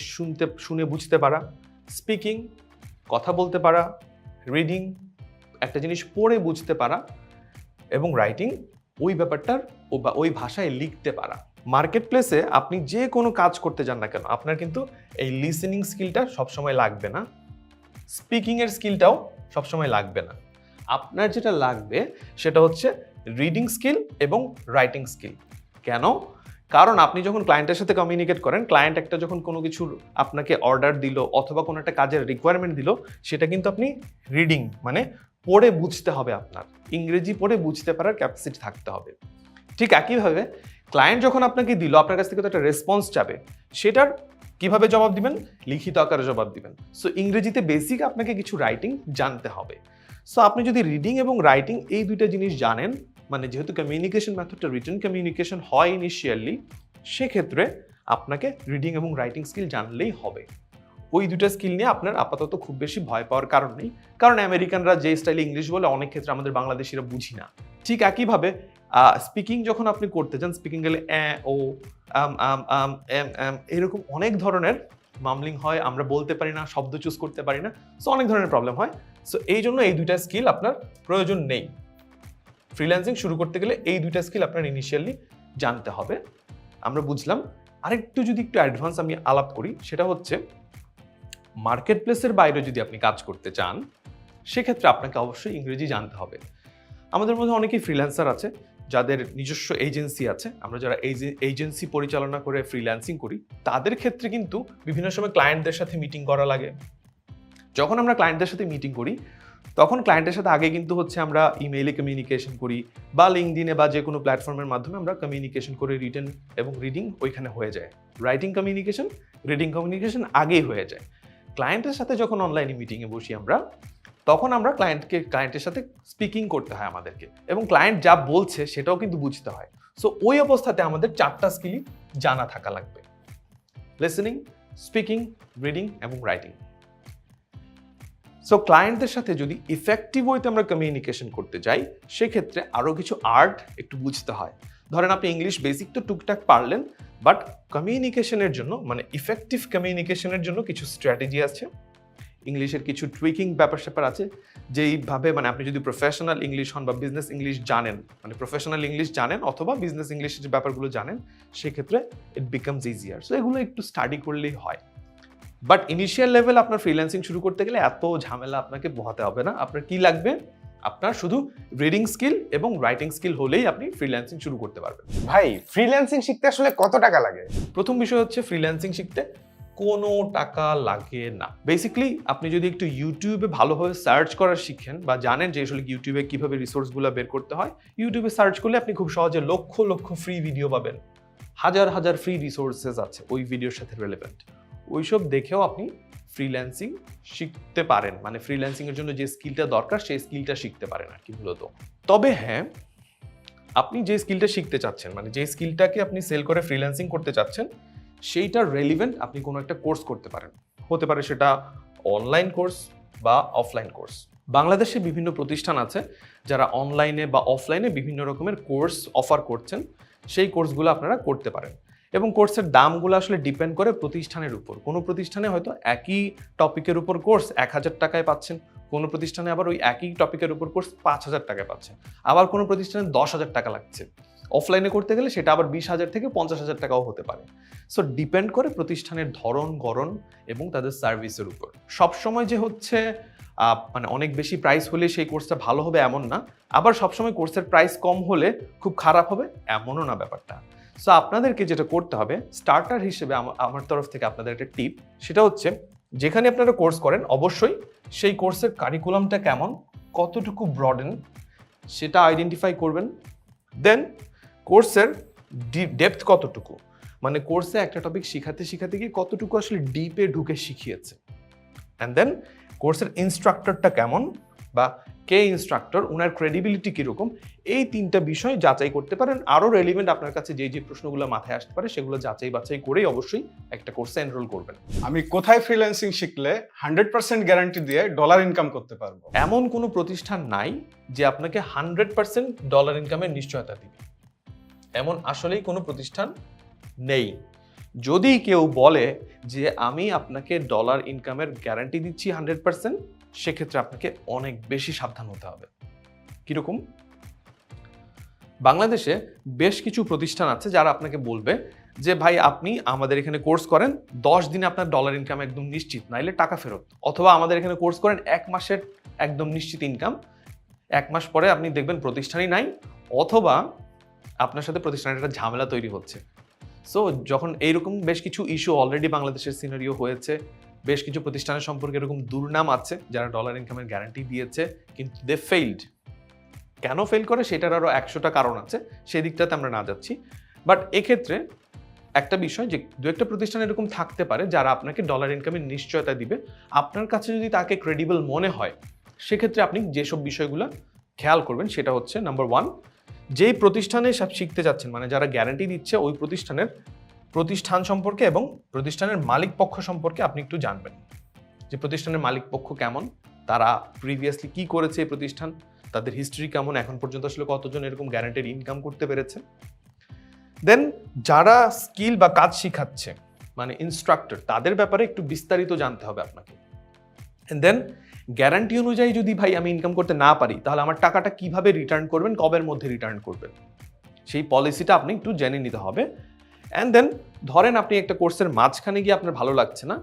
শুনে বুঝতে পারা, স্পিকিং কথা বলতে পারা, রিডিং একটা জিনিস পড়ে বুঝতে পারা, এবং রাইটিং ওই ব্যাপারটার বা ওই ভাষায় লিখতে পারা। মার্কেট প্লেসে আপনি যে কোনো কাজ করতে যান না কেন, আপনার কিন্তু এই লিসেনিং স্কিলটা সবসময় লাগবে না, স্পিকিংয়ের স্কিলটাও সবসময় লাগবে না। আপনার যেটা লাগবে সেটা হচ্ছে রিডিং স্কিল এবং রাইটিং স্কিল। কেন? কারণ আপনি যখন ক্লায়েন্টের সাথে কমিউনিকেট করেন, ক্লায়েন্ট একটা যখন কোনো কিছুর আপনাকে অর্ডার দিল অথবা কোনো একটা কাজের রিকোয়ারমেন্ট দিল, সেটা কিন্তু আপনি রিডিং মানে পড়ে বুঝতে হবে, আপনার ইংরেজি পড়ে বুঝতে পারার ক্যাপাসিটি থাকতে হবে। ঠিক একইভাবে ক্লায়েন্ট যখন আপনাকে দিল, আপনার কাছ থেকে তো একটা রেসপন্স চাবে, সেটার কিভাবে জবাব দিবেন? লিখিত আকারে জবাব দিবেন। সো ইংরেজিতে বেসিক আপনাকে কিছু রাইটিং জানতে হবে। সো আপনি যদি রিডিং এবং রাইটিং এই দুইটা জিনিস জানেন, মানে যেহেতু কমিউনিকেশন মেথডটা রিটেন কমিউনিকেশন হয় ইনিশিয়ালি, সেক্ষেত্রে আপনাকে রিডিং এবং রাইটিং স্কিল জানলেই হবে। ওই দুটো স্কিল নিয়ে আপনার আপাতত খুব বেশি ভয় পাওয়ার কারণ নেই, কারণ আমেরিকানরা যে স্টাইলে ইংলিশ বলে অনেক ক্ষেত্রে আমাদের বাংলাদেশিরা বুঝি না। ঠিক একইভাবে স্পিকিং যখন আপনি করতে চান, স্পিকিং গেলে ও এরকম অনেক ধরনের মামলিং হয়, আমরা বলতে পারি না, শব্দ চুজ করতে পারি না, সো অনেক ধরনের প্রবলেম হয়। সো এই জন্য এই দুইটা স্কিল আপনার প্রয়োজন নেই। ফ্রিল্যান্সিং শুরু করতে গেলে এই দুইটা স্কিল আপনার ইনিশিয়ালি জানতে হবে। আমরা বুঝলাম। আরেকটু যদি একটু অ্যাডভান্স আমি আলাপ করি, সেটা হচ্ছে মার্কেট প্লেসের বাইরে যদি আপনি কাজ করতে চান, সেক্ষেত্রে আপনাকে অবশ্যই ইংরেজি জানতে হবে। আমাদের মধ্যে অনেকেই ফ্রিল্যান্সার আছে যাদের নিজস্ব এজেন্সি আছে। আমরা যারা এজেন্সি পরিচালনা করে ফ্রিল্যান্সিং করি, তাদের ক্ষেত্রে কিন্তু বিভিন্ন সময় ক্লায়েন্টদের সাথে মিটিং করা লাগে। যখন আমরা ক্লায়েন্টদের সাথে মিটিং করি, তখন ক্লায়েন্টের সাথে আগে কিন্তু হচ্ছে আমরা ইমেইলে কমিউনিকেশন করি বা লিঙ্কডিনে বা যে কোনো প্ল্যাটফর্মের মাধ্যমে আমরা কমিউনিকেশন করে রিটেন এবং রিডিং ওইখানে হয়ে যায়। রাইটিং কমিউনিকেশন, রিডিং কমিউনিকেশন আগেই হয়ে যায়। ক্লায়েন্টের সাথে যখন অনলাইনে মিটিংয়ে বসি আমরা, তখন আমরা ক্লায়েন্টের সাথে স্পিকিং করতে হয় আমাদেরকে, এবং ক্লায়েন্ট যা বলছে সেটাও কিন্তু বুঝতে হয়। সো ওই অবস্থাতে আমাদের 4টা স্কিলই জানা থাকা লাগবে: লিসেনিং, স্পিকিং, রিডিং এবং রাইটিং। সো ক্লায়েন্টদের সাথে যদি ইফেক্টিভ ওয়েতে আমরা কমিউনিকেশন করতে যাই, সেক্ষেত্রে আরও কিছু আর্ট একটু বুঝতে হয়। ধরেন আপনি ইংলিশ বেসিক তো টুকটাক পারলেন, বাট কমিউনিকেশনের জন্য মানে ইফেক্টিভ কমিউনিকেশনের জন্য কিছু স্ট্র্যাটেজি আছে, ইংলিশের কিছু টুইকিং ব্যাপার আছে, যেইভাবে মানে আপনি যদি প্রফেশনাল ইংলিশ হন বা বিজনেস ইংলিশ জানেন, মানে প্রফেশনাল ইংলিশ জানেন অথবা বিজনেস ইংলিশের যে ব্যাপারগুলো জানেন, সেক্ষেত্রে ইট বিকামস ইজিয়ার। সো এগুলো একটু স্টাডি করলেই হয়। বাট ইনিশিয়াল লেভেল আপনার ফ্রিল্যান্সিং শুরু করতে গেলে এত ঝামেলা আপনাকে পোহাতে হবে না। আপনার কি লাগবে? আপনার শুধু রিডিং স্কিল এবং রাইটিং স্কিল হলেই আপনি ফ্রিল্যান্সিং শুরু করতে পারবেন। ভাই ফ্রিল্যান্সিং শিখতে আসলে কত টাকা লাগে? প্রথম বিষয় হচ্ছে ফ্রিল্যান্সিং শিখতে কোনো টাকা লাগে না। বেসিক্যালি আপনি যদি একটু ইউটিউবে ভালোভাবে সার্চ করা শিখেন বা জানেন যে আসলে ইউটিউবে কিভাবে রিসোর্সগুলো বের করতে হয়, ইউটিউবে সার্চ করলে আপনি খুব সহজে লক্ষ লক্ষ ফ্রি ভিডিও পাবেন, হাজার হাজার ফ্রি রিসোর্সেস আছে ওই ভিডিওর সাথে রিলেভেন্ট। ওইসব দেখেও আপনি ফ্রিল্যান্সিং শিখতে পারেন, মানে ফ্রিল্যান্সিং এর জন্য যে স্কিলটা দরকার সেই স্কিলটা শিখতে পারেন আর কি মূলত। তবে হ্যাঁ, আপনি যে স্কিলটা শিখতে চাচ্ছেন, মানে যে স্কিলটাকে আপনি সেল করে ফ্রিল্যান্সিং করতে চাচ্ছেন, সেইটা রেলিভেন্ট আপনি কোনো একটা কোর্স করতে পারেন। হতে পারে সেটা অনলাইন কোর্স বা অফলাইন কোর্স। বাংলাদেশে বিভিন্ন প্রতিষ্ঠান আছে যারা অনলাইনে বা অফলাইনে বিভিন্ন রকমের কোর্স অফার করছেন, সেই কোর্সগুলো আপনারা করতে পারেন। এবং কোর্সের দামগুলো আসলে ডিপেন্ড করে প্রতিষ্ঠানের উপর। কোনো প্রতিষ্ঠানে হয়তো একই টপিকের উপর কোর্স 1000 টাকায় পাচ্ছেন, কোনো প্রতিষ্ঠানে আবার ওই একই টপিকের উপর কোর্স 5000 টাকায় পাচ্ছেন, আবার কোনো প্রতিষ্ঠানে 10,000 টাকা লাগছে। অফলাইনে করতে গেলে সেটা আবার 20,000 থেকে 50,000 টাকাও হতে পারে। সো ডিপেন্ড করে প্রতিষ্ঠানের ধরন গড়ন এবং তাদের সার্ভিসের উপর। সবসময় যে হচ্ছে মানে অনেক বেশি প্রাইস হলে সেই কোর্সটা ভালো হবে এমন না, আবার সবসময় কোর্সের প্রাইস কম হলে খুব খারাপ হবে এমনও না ব্যাপারটা। সো আপনাদেরকে যেটা করতে হবে, স্টার্টার হিসেবে আমার তরফ থেকে আপনাদের একটা টিপ, সেটা হচ্ছে যেখানে আপনারা কোর্স করেন অবশ্যই সেই কোর্সের কারিকুলামটা কেমন, কতটুকু ব্রডেন সেটা আইডেন্টিফাই করবেন। দেন কোর্সের ডেপথ কতটুকু, মানে কোর্সে একটা টপিক শিখাতে শিখাতে গিয়ে কতটুকু আসলে ডিপে ঢুকে শিখিয়েছে। অ্যান্ড দেন কোর্সের ইনস্ট্রাক্টরটা কেমন বা কে ইনস্ট্রাক্টর, ওনার ক্রেডিবিলিটি কীরকম, এই 3টা বিষয় যাচাই করতে পারেন। আরও রেলিভেন্ট আপনার কাছে যে প্রশ্নগুলো মাথায় আসতে পারে সেগুলো যাচাই বাছাই করেই অবশ্যই একটা কোর্সে এনরোল করবেন। আমি কোথায় ফ্রিল্যান্সিং শিখলে 100% গ্যারান্টি দিয়ে ডলার ইনকাম করতে পারবো? এমন কোনো প্রতিষ্ঠান নাই যে আপনাকে 100% ডলার ইনকামের নিশ্চয়তা দিবে, এমন আসলেই কোনো প্রতিষ্ঠান নেই। যদি কেউ বলে যে আমি আপনাকে ডলার ইনকামের গ্যারান্টি দিচ্ছি 100%, সেক্ষেত্রে আপনাকে অনেক বেশি সাবধান হতে হবে। কীরকম? বাংলাদেশে বেশ কিছু প্রতিষ্ঠান আছে যারা আপনাকে বলবে যে ভাই আপনি আমাদের এখানে কোর্স করেন, 10 দিনে আপনার ডলার ইনকাম একদম নিশ্চিত, নাইলে টাকা ফেরত। অথবা আমাদের এখানে কোর্স করেন 1 মাসের একদম নিশ্চিত ইনকাম, 1 মাস পরে আপনি দেখবেন প্রতিষ্ঠানই নাই, অথবা আপনার সাথে প্রতিষ্ঠানের একটা ঝামেলা তৈরি হচ্ছে। সো যখন এইরকম বেশ কিছু ইস্যু অলরেডি বাংলাদেশের সিনারিও হয়েছে, বেশ কিছু প্রতিষ্ঠানের সম্পর্কে এরকম দুর্নাম আছে যারা ডলার ইনকামের গ্যারান্টি দিয়েছে কিন্তু দে ফেইলড। কেন ফেল করে সেটার আরও 100টা কারণ আছে, সেই দিকটাতে আমরা না যাচ্ছি। বাট এক্ষেত্রে একটা বিষয় যে 2-একটা প্রতিষ্ঠান এরকম থাকতে পারে যারা আপনাকে ডলার ইনকামের নিশ্চয়তা দিবে। আপনার কাছে যদি তাকে ক্রেডিবল মনে হয়, সেক্ষেত্রে আপনি যেসব বিষয়গুলো খেয়াল করবেন সেটা হচ্ছে নাম্বার 1, যেই প্রতিষ্ঠানে সব শিখতে যাচ্ছেন, মানে যারা গ্যারান্টি দিচ্ছে ওই প্রতিষ্ঠান সম্পর্কে এবং প্রতিষ্ঠানের মালিক পক্ষ সম্পর্কে আপনি একটু জানবেন। যে প্রতিষ্ঠানের মালিক পক্ষ কেমন, তারা প্রিভিয়াসলি কি করেছে এই প্রতিষ্ঠান, তাদের হিস্ট্রি কেমন, এখন পর্যন্ত আসলে কতজন এরকম গ্যারান্টেড ইনকাম করতে পেরেছে। দেন যারা স্কিল বা কাজ শিখাচ্ছে, মানে ইনস্ট্রাক্টর, তাদের ব্যাপারে একটু বিস্তারিত জানতে হবে আপনাকে। দেন গ্যারান্টি অনুযায়ী যদি ভাই আমি ইনকাম করতে না পারি, তাহলে আমার টাকাটা কিভাবে রিটার্ন করবেন, কবের মধ্যে রিটার্ন করবেন, সেই পলিসিটা আপনি একটু জেনে নিতে হবে। অ্যান্ড দেন ধরেন আপনি একটা কোর্সের মাঝখানে গিয়ে আপনার ভালো লাগছে না,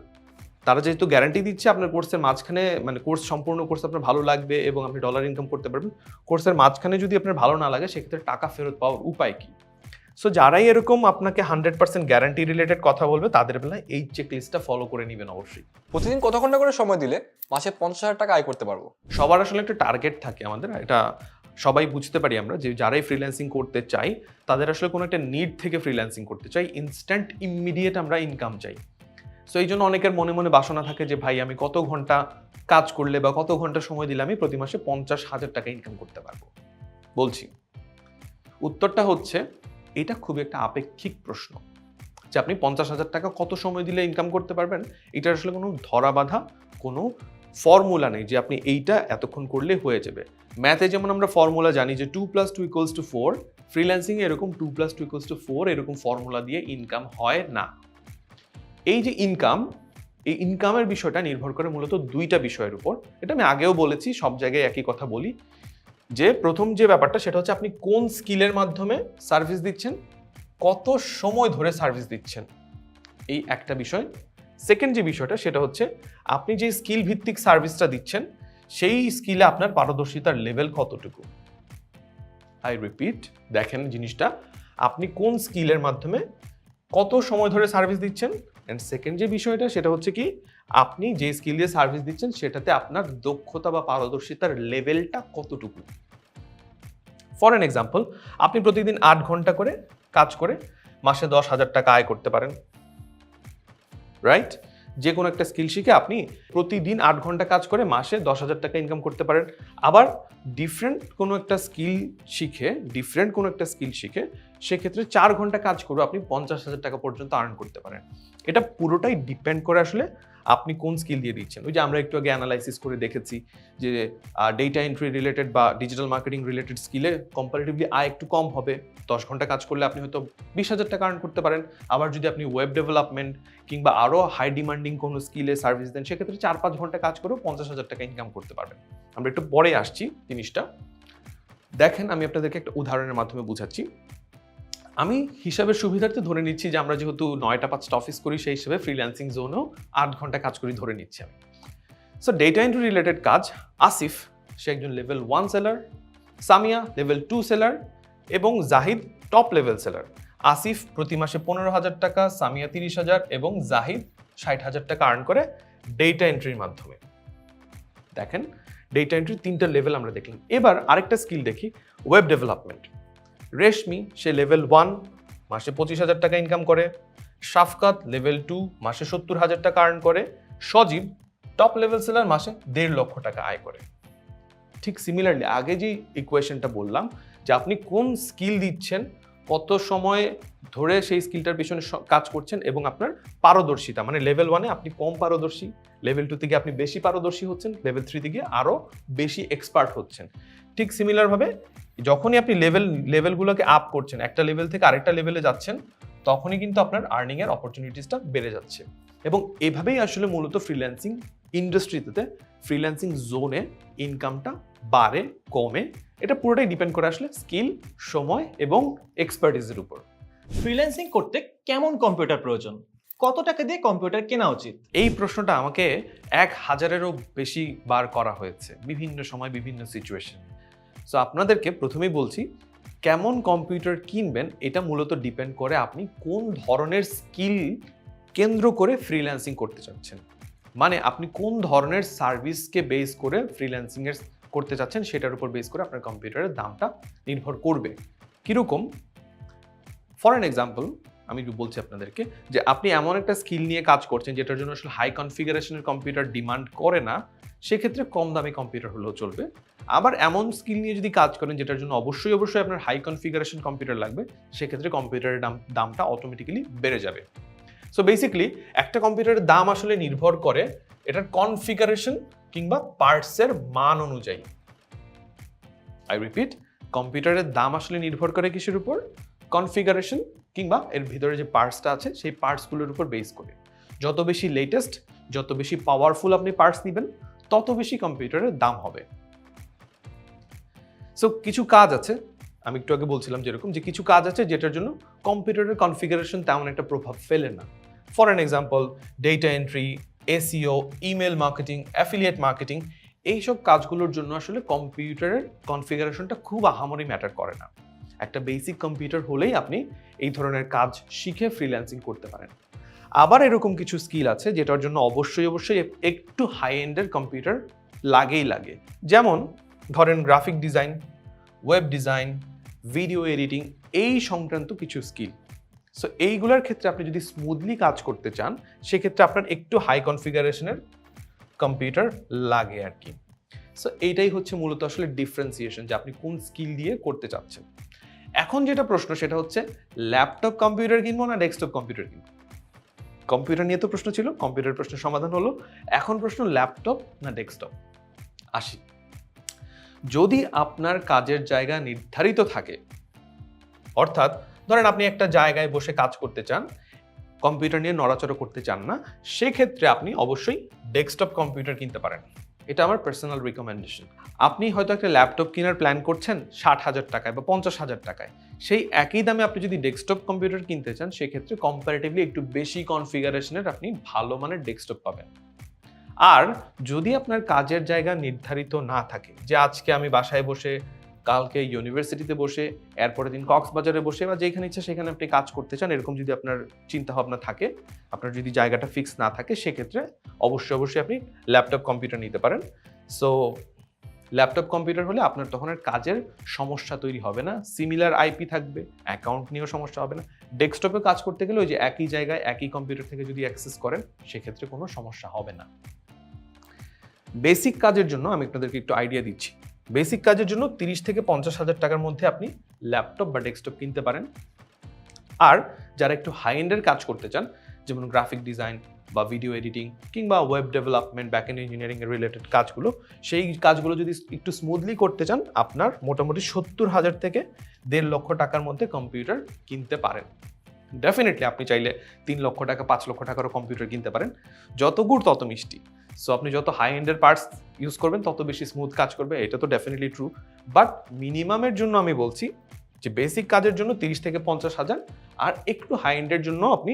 তারা যেহেতু গ্যারান্টি দিচ্ছে আপনার কোর্সের মাঝখানে, মানে সম্পূর্ণ কোর্স আপনার ভালো লাগবে এবং আপনি ডলার ইনকাম করতে পারবেন, কোর্সের মাঝখানে যদি আপনার ভালো না লাগে সেক্ষেত্রে টাকা ফেরত পাওয়ার উপায় কি? সো যারাই এরকম আপনাকে 100% গ্যারান্টি রিলেটেড কথা বলবে তাদের বেলায় এই চেকলিস্টটা ফলো করে নেবেন অবশ্যই। প্রতিদিন কত ঘন্টা করে সময় দিলে মাসে 50,000 টাকা আয় করতে পারবো? সবার আসলে একটা টার্গেট থাকে, আমাদের এটা সবাই বুঝতে পারি আমরা, যে যারাই ফ্রিল্যান্সিং করতে চাই তাদের আসলে কোনো একটা নিড থেকে ফ্রিল্যান্সিং করতে চাই, ইনস্ট্যান্ট ইমিডিয়েট আমরা ইনকাম চাই। সো এই জন্য অনেকের মনে মনে বাসনা থাকে যে ভাই আমি কত ঘন্টা কাজ করলে বা কত ঘন্টা সময় দিলে আমি প্রতি মাসে 50,000 টাকা ইনকাম করতে পারবো। বলছি উত্তরটা হচ্ছে এটা খুবই একটা আপেক্ষিক প্রশ্ন, যে আপনি 50,000 টাকা কত সময় দিলে ইনকাম করতে পারবেন, এটার আসলে কোনো ধরা বাঁধা কোনো ফর্মুলা নেই যে আপনি এইটা এতক্ষণ করলে হয়ে যাবে। ম্যাথে যেমন আমরা ফর্মুলা জানি যে 2 + 2 = 4, ফ্রিল্যান্সিংয়ে এরকম 2 + 2 = 4 এরকম ফর্মুলা দিয়ে ইনকাম হয় না। এই যে ইনকাম, এই ইনকামের বিষয়টা নির্ভর করে মূলত 2টা বিষয়ের উপর। এটা আমি আগেও বলেছি, সব জায়গায় একই কথা বলি, যে প্রথম যে ব্যাপারটা সেটা হচ্ছে আপনি কোন স্কিলের মাধ্যমে সার্ভিস দিচ্ছেন, কত সময় ধরে সার্ভিস দিচ্ছেন, এই একটা বিষয়। সেকেন্ড যে বিষয়টা সেটা হচ্ছে আপনি যে স্কিল ভিত্তিক সার্ভিসটা দিচ্ছেন সেই স্কিলে আপনার পারদর্শিতার লেভেল কতটুকু। আই রিপিট, দেখেন জিনিসটা, আপনি কোন স্কিলের মাধ্যমে কত সময় ধরে সার্ভিস দিচ্ছেন। অ্যান্ড সেকেন্ড যে বিষয়টা সেটা হচ্ছে কি, আপনি যে স্কিল দিয়ে সার্ভিস দিচ্ছেন সেটাতে আপনার দক্ষতা বা পারদর্শিতার লেভেলটা কতটুকু। ফর অ্যান এক্সাম্পল, আপনি প্রতিদিন 8 ঘন্টা করে কাজ করে মাসে 10,000 টাকা আয় করতে পারেন, রাইট? যে কোনো একটা স্কিল শিখে আপনি প্রতিদিন 8 ঘন্টা কাজ করে মাসে 10,000 টাকা ইনকাম করতে পারেন। আবার ডিফারেন্ট কোনো একটা স্কিল শিখে সেক্ষেত্রে 4 ঘন্টা কাজ করে আপনি 50,000 টাকা পর্যন্ত আর্ন করতে পারেন। এটা পুরোটাই ডিপেন্ড করে আসলে আপনি কোন স্কিল দিয়ে দিচ্ছেন। ওই যে আমরা একটু আগে অ্যানালাইসিস করে দেখেছি যে ডেটা এন্ট্রি রিলেটেড বা ডিজিটাল মার্কেটিং রিলেটেড স্কিলে কম্পারেটিভলি আয় একটু কম হবে। 10 ঘন্টা কাজ করলে আপনি হয়তো 20,000 টাকা আর্ন করতে পারেন। আবার যদি আপনি ওয়েব ডেভেলপমেন্ট কিংবা আরও হাই ডিমান্ডিং কোনো স্কিলে সার্ভিস দেন সেক্ষেত্রে 4-5 ঘন্টা কাজ করেও 50,000 টাকা ইনকাম করতে পারবেন। আমরা একটু পরে আসছি জিনিসটা। দেখেন, আমি আপনাদেরকে একটা উদাহরণের মাধ্যমে বুঝাচ্ছি। আমি হিসাবের সুবিধার্থে ধরে নিচ্ছি যে আমরা যেহেতু 9টা 5টা অফিস করি, সেই হিসেবে ফ্রিল্যান্সিং জোনেও 8 ঘন্টা কাজ করি ধরে নিচ্ছি আমি। সো ডেটা এন্ট্রি রিলেটেড কাজ, আসিফ সে একজন level 1 seller, Samia level 2 seller এবং Zahid top level seller. Asif প্রতি মাসে 15,000 টাকা, সামিয়া 30,000 এবং জাহিদ 60,000 টাকা আর্ন করে ডেটা এন্ট্রির মাধ্যমে। দেখেন, ডেটা এন্ট্রির 3টা লেভেল আমরা দেখলাম। এবার আরেকটা স্কিল দেখি, ওয়েব ডেভেলপমেন্ট। রেশমি সে লেভেল 1 মাসে 25,000 টাকা ইনকাম করে, শাফকাত লেভেল 2 মাসে 70,000 টাকা আর্ন করে, সজীব টপ লেভেল সেলার মাসে 1.5 লক্ষ টাকা আয় করে। ঠিক সিমিলারলি আগে যে ইকুয়েশনটা বললাম যে আপনি কোন স্কিল দিচ্ছেন, কত সময় ধরে সেই স্কিলটার পিছনে কাজ করছেন এবং আপনার পারদর্শিতা, মানে লেভেল 1-এ আপনি কম পারদর্শী, লেভেল 2 থেকে আপনি বেশি পারদর্শী হচ্ছেন, লেভেল 3 থেকে আরও বেশি এক্সপার্ট হচ্ছেন। ঠিক সিমিলারভাবে যখনই আপনি লেভেলগুলোকে আপ করছেন, একটা লেভেল থেকে আরেকটা লেভেলে যাচ্ছেন, তখনই কিন্তু আপনার আর্নিংয়ের অপরচুনিটিসটা বেড়ে যাচ্ছে। এবং এভাবেই আসলে মূলত ফ্রিল্যান্সিং ইন্ডাস্ট্রিতে, ফ্রিল্যান্সিং জোনে ইনকামটা বাড়ে কমে, এটা পুরোটাই ডিপেন্ড করে আসলে স্কিল, সময় এবং এক্সপার্টিসের উপর। ফ্রিল্যান্সিং করতে কেমন কম্পিউটার প্রয়োজন? কত টাকা দিয়ে কম্পিউটার কেনা উচিত? এই প্রশ্নটা আমাকে 1000-এরও বেশি বার করা হয়েছে বিভিন্ন সময় বিভিন্ন সিচুয়েশন। সো আপনাদেরকে প্রথমেই বলছি, কেমন কম্পিউটার কিনবেন এটা মূলত ডিপেন্ড করে আপনি কোন ধরনের স্কিল কেন্দ্র করে ফ্রিল্যান্সিং করতে চাচ্ছেন। মানে আপনি কোন ধরনের সার্ভিসকে বেস করে ফ্রিল্যান্সিং করতে চাচ্ছেন সেটার উপর বেস করে আপনার কম্পিউটারের দামটা নির্ভর করবে। কীরকম? ফর অ্যান এক্সাম্পল আমি বলছি আপনাদেরকে যে আপনি এমন একটা স্কিল নিয়ে কাজ করছেন যেটার জন্য আসলে হাই কনফিগারেশনের কম্পিউটার ডিমান্ড করে না, সেক্ষেত্রে কম দামি কম্পিউটার হলেও চলবে। আবার এমন স্কিল নিয়ে যদি কাজ করেন যেটার জন্য অবশ্যই আপনার হাই কনফিগারেশন কম্পিউটার লাগবে, সেক্ষেত্রে কম্পিউটারের দামটা অটোমেটিক্যালি বেড়ে যাবে। সো বেসিক্যালি একটা কম্পিউটারের দাম আসলে নির্ভর করে এটার কনফিগারেশন কিংবা পার্টসের মান অনুযায়ী। আই রিপিট, কম্পিউটারের দাম আসলে নির্ভর করে কিসের উপর? কনফিগারেশন কিংবা এর ভিতরে যে পার্টসটা আছে সেই পার্টসগুলোর উপর বেস করে। যত বেশি লেটেস্ট, যত বেশি পাওয়ারফুল আপনি পার্টস নেবেন, তত বেশি কম্পিউটারের দাম হবে। সো কিছু কাজ আছে, আমি একটু আগে বলছিলাম যেরকম যে কিছু কাজ আছে যেটার জন্য কম্পিউটারের কনফিগারেশন তেমন একটা প্রভাব ফেলে না। For an example, data entry, SEO, email marketing, affiliate marketing, এইসব কাজগুলোর জন্য আসলে কম্পিউটারের কনফিগারেশনটা খুব আহামরি ম্যাটার করে না। একটা বেসিক কম্পিউটার হলেই আপনি এই ধরনের কাজ শিখে ফ্রিল্যান্সিং করতে পারেন। আবার এরকম কিছু স্কিল আছে যেটার জন্য অবশ্যই একটু হাই এন্ডের কম্পিউটার লাগে। যেমন ধরেন graphic design, web design, video editing, এই সংক্রান্ত কিছু স্কিল। সো এইগুলোর ক্ষেত্রে আপনি যদি স্মুথলি কাজ করতে চান, সেক্ষেত্রে আপনার একটু হাই কনফিগারেশনের কম্পিউটার লাগে আর কি। সো এইটাই হচ্ছে মূলত আসলে ডিফারেন্সিয়েশন যে আপনি কোন স্কিল দিয়ে করতে চাচ্ছেন। এখন যেটা প্রশ্ন সেটা হচ্ছে ল্যাপটপ কম্পিউটার কিনবো না ডেস্কটপ কম্পিউটার কিনবো? কম্পিউটার নিয়ে তো প্রশ্ন ছিল, কম্পিউটার প্রশ্নের সমাধান হলো। এখন প্রশ্ন ল্যাপটপ না ডেস্কটপ। আসি, যদি আপনার কাজের জায়গা নির্ধারিত থাকে, অর্থাৎ ধরেন আপনি একটা জায়গায় বসে কাজ করতে চান, কম্পিউটার নিয়ে নড়াচড়া করতে চান না, সেক্ষেত্রে আপনি অবশ্যই ডেস্কটপ কম্পিউটার কিনতে পারেন। এটা আমার পার্সোনাল রিকমেন্ডেশন। আপনি হয়তো একটা ল্যাপটপ কেনার প্ল্যান করছেন 60,000 টাকায় বা 50,000 টাকায়, সেই একই দামে আপনি যদি ডেস্কটপ কম্পিউটার কিনতে চান সেক্ষেত্রে কম্পারেটিভলি একটু বেশি কনফিগারেশনের আপনি ভালো মানের ডেস্কটপ পাবেন। আর যদি আপনার কাজের জায়গা নির্ধারিত না থাকে, যে আজকে আমি বাসায় বসে, কালকে ইউনিভার্সিটিতে বসে, এরপরের দিন কক্সবাজারে বসে বা যেখানে ইচ্ছা সেখানে আপনি কাজ করতে চান, এরকম যদি আপনার চিন্তা ভাবনা থাকে, আপনার যদি জায়গাটা ফিক্স না থাকে, সেক্ষেত্রে অবশ্যই আপনি ল্যাপটপ কম্পিউটার নিতে পারেন। সো ল্যাপটপ কম্পিউটার হলে আপনার তখন আর কাজের সমস্যা তৈরি হবে না, সিমিলার আইপি থাকবে, অ্যাকাউন্ট নিয়েও সমস্যা হবে না। ডেস্কটপে কাজ করতে গেলে ওই যে একই জায়গায় একই কম্পিউটার থেকে যদি অ্যাক্সেস করেন সেক্ষেত্রে কোনো সমস্যা হবে না। বেসিক কাজের জন্য আমি আপনাদেরকে একটু আইডিয়া দিচ্ছি। বেসিক কাজের জন্য 30 থেকে 50 হাজার টাকার মধ্যে আপনি ল্যাপটপ বা ডেস্কটপ কিনতে পারেন। আর যারা একটু হাই এন্ডের কাজ করতে চান, যেমন গ্রাফিক ডিজাইন বা ভিডিও এডিটিং কিংবা web development, back end engineering এর রিলেটেড কাজগুলো, সেই কাজগুলো যদি একটু স্মুথলি করতে চান, আপনার মোটামুটি 70,000 থেকে 1.5 লক্ষ টাকার মধ্যে কম্পিউটার কিনতে পারেন। ডেফিনেটলি আপনি চাইলে 3 লক্ষ টাকা, 5 লক্ষ টাকারও কম্পিউটার কিনতে পারেন। যত গুড় তত মিষ্টি। সো আপনি যত হাই এন্ডের পার্টস ইউজ করবেন তত বেশি স্মুথ কাজ করবে, এটা তো ডেফিনেটলি ট্রু। বাট মিনিমামের জন্য আমি বলছি যে বেসিক কাজের জন্য 30 থেকে 50 হাজার, আর একটু হাই এন্ডের জন্য আপনি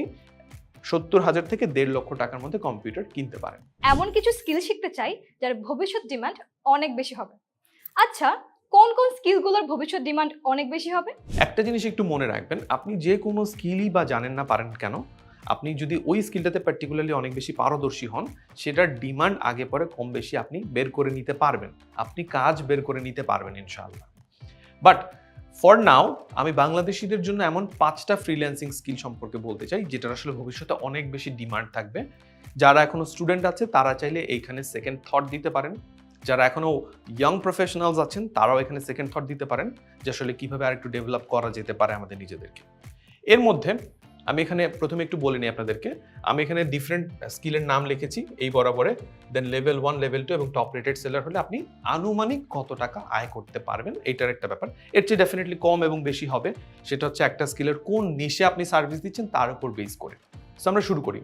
70,000 থেকে 1.5 লক্ষ টাকার মধ্যে কম্পিউটার কিনতে পারেন। এমন কিছু স্কিল শিখতে চাই যার ভবিষ্যৎ ডিমান্ড অনেক বেশি হবে। আচ্ছা, কোন কোন স্কিলগুলোর ভবিষ্যৎ ডিমান্ড অনেক বেশি হবে? একটা জিনিস একটু মনে রাখবেন, আপনি যে কোনো স্কিলই বা জানেন না পারেন কেন, আপনি যদি ওই স্কিলটাতে পার্টিকুলারলি অনেক বেশি পারদর্শী হন, সেটার ডিমান্ড আগে পরে কম বেশি আপনি বের করে নিতে পারবেন, আপনি কাজ বের করে নিতে পারবেন ইনশাআল্লাহ। বাট ফর নাও আমি বাংলাদেশিদের জন্য এমন 5টা ফ্রিল্যান্সিং স্কিল সম্পর্কে বলতে চাই যেটার আসলে ভবিষ্যতে অনেক বেশি ডিমান্ড থাকবে। যারা এখনো স্টুডেন্ট আছে তারা চাইলে এইখানে সেকেন্ড থট দিতে পারেন, যারা এখনো ইয়াং প্রফেশনালস আছেন তারাও এখানে সেকেন্ড থট দিতে পারেন যে আসলে কিভাবে আরেকটু ডেভেলপ করা যেতে পারে আমাদের নিজেদেরকে। এর মধ্যে আমি এখানে প্রথমে একটু বলে নিই আপনাদেরকে, আমি এখানে ডিফারেন্ট স্কিলের নাম লিখেছি এই বরাবরে। দেন লেভেল 1, লেভেল 2 এবং টপ রেটেড সেলার হলে আপনি আনুমানিক কত টাকা আয় করতে পারবেন, এটার একটা ব্যাপার। এর চেয়ে ডেফিনেটলি কম এবং বেশি হবে, সেটা হচ্ছে একটা স্কিলের কোন নিশে আপনি সার্ভিস দিচ্ছেন তার উপর বেস করে। সো আমরা শুরু করি।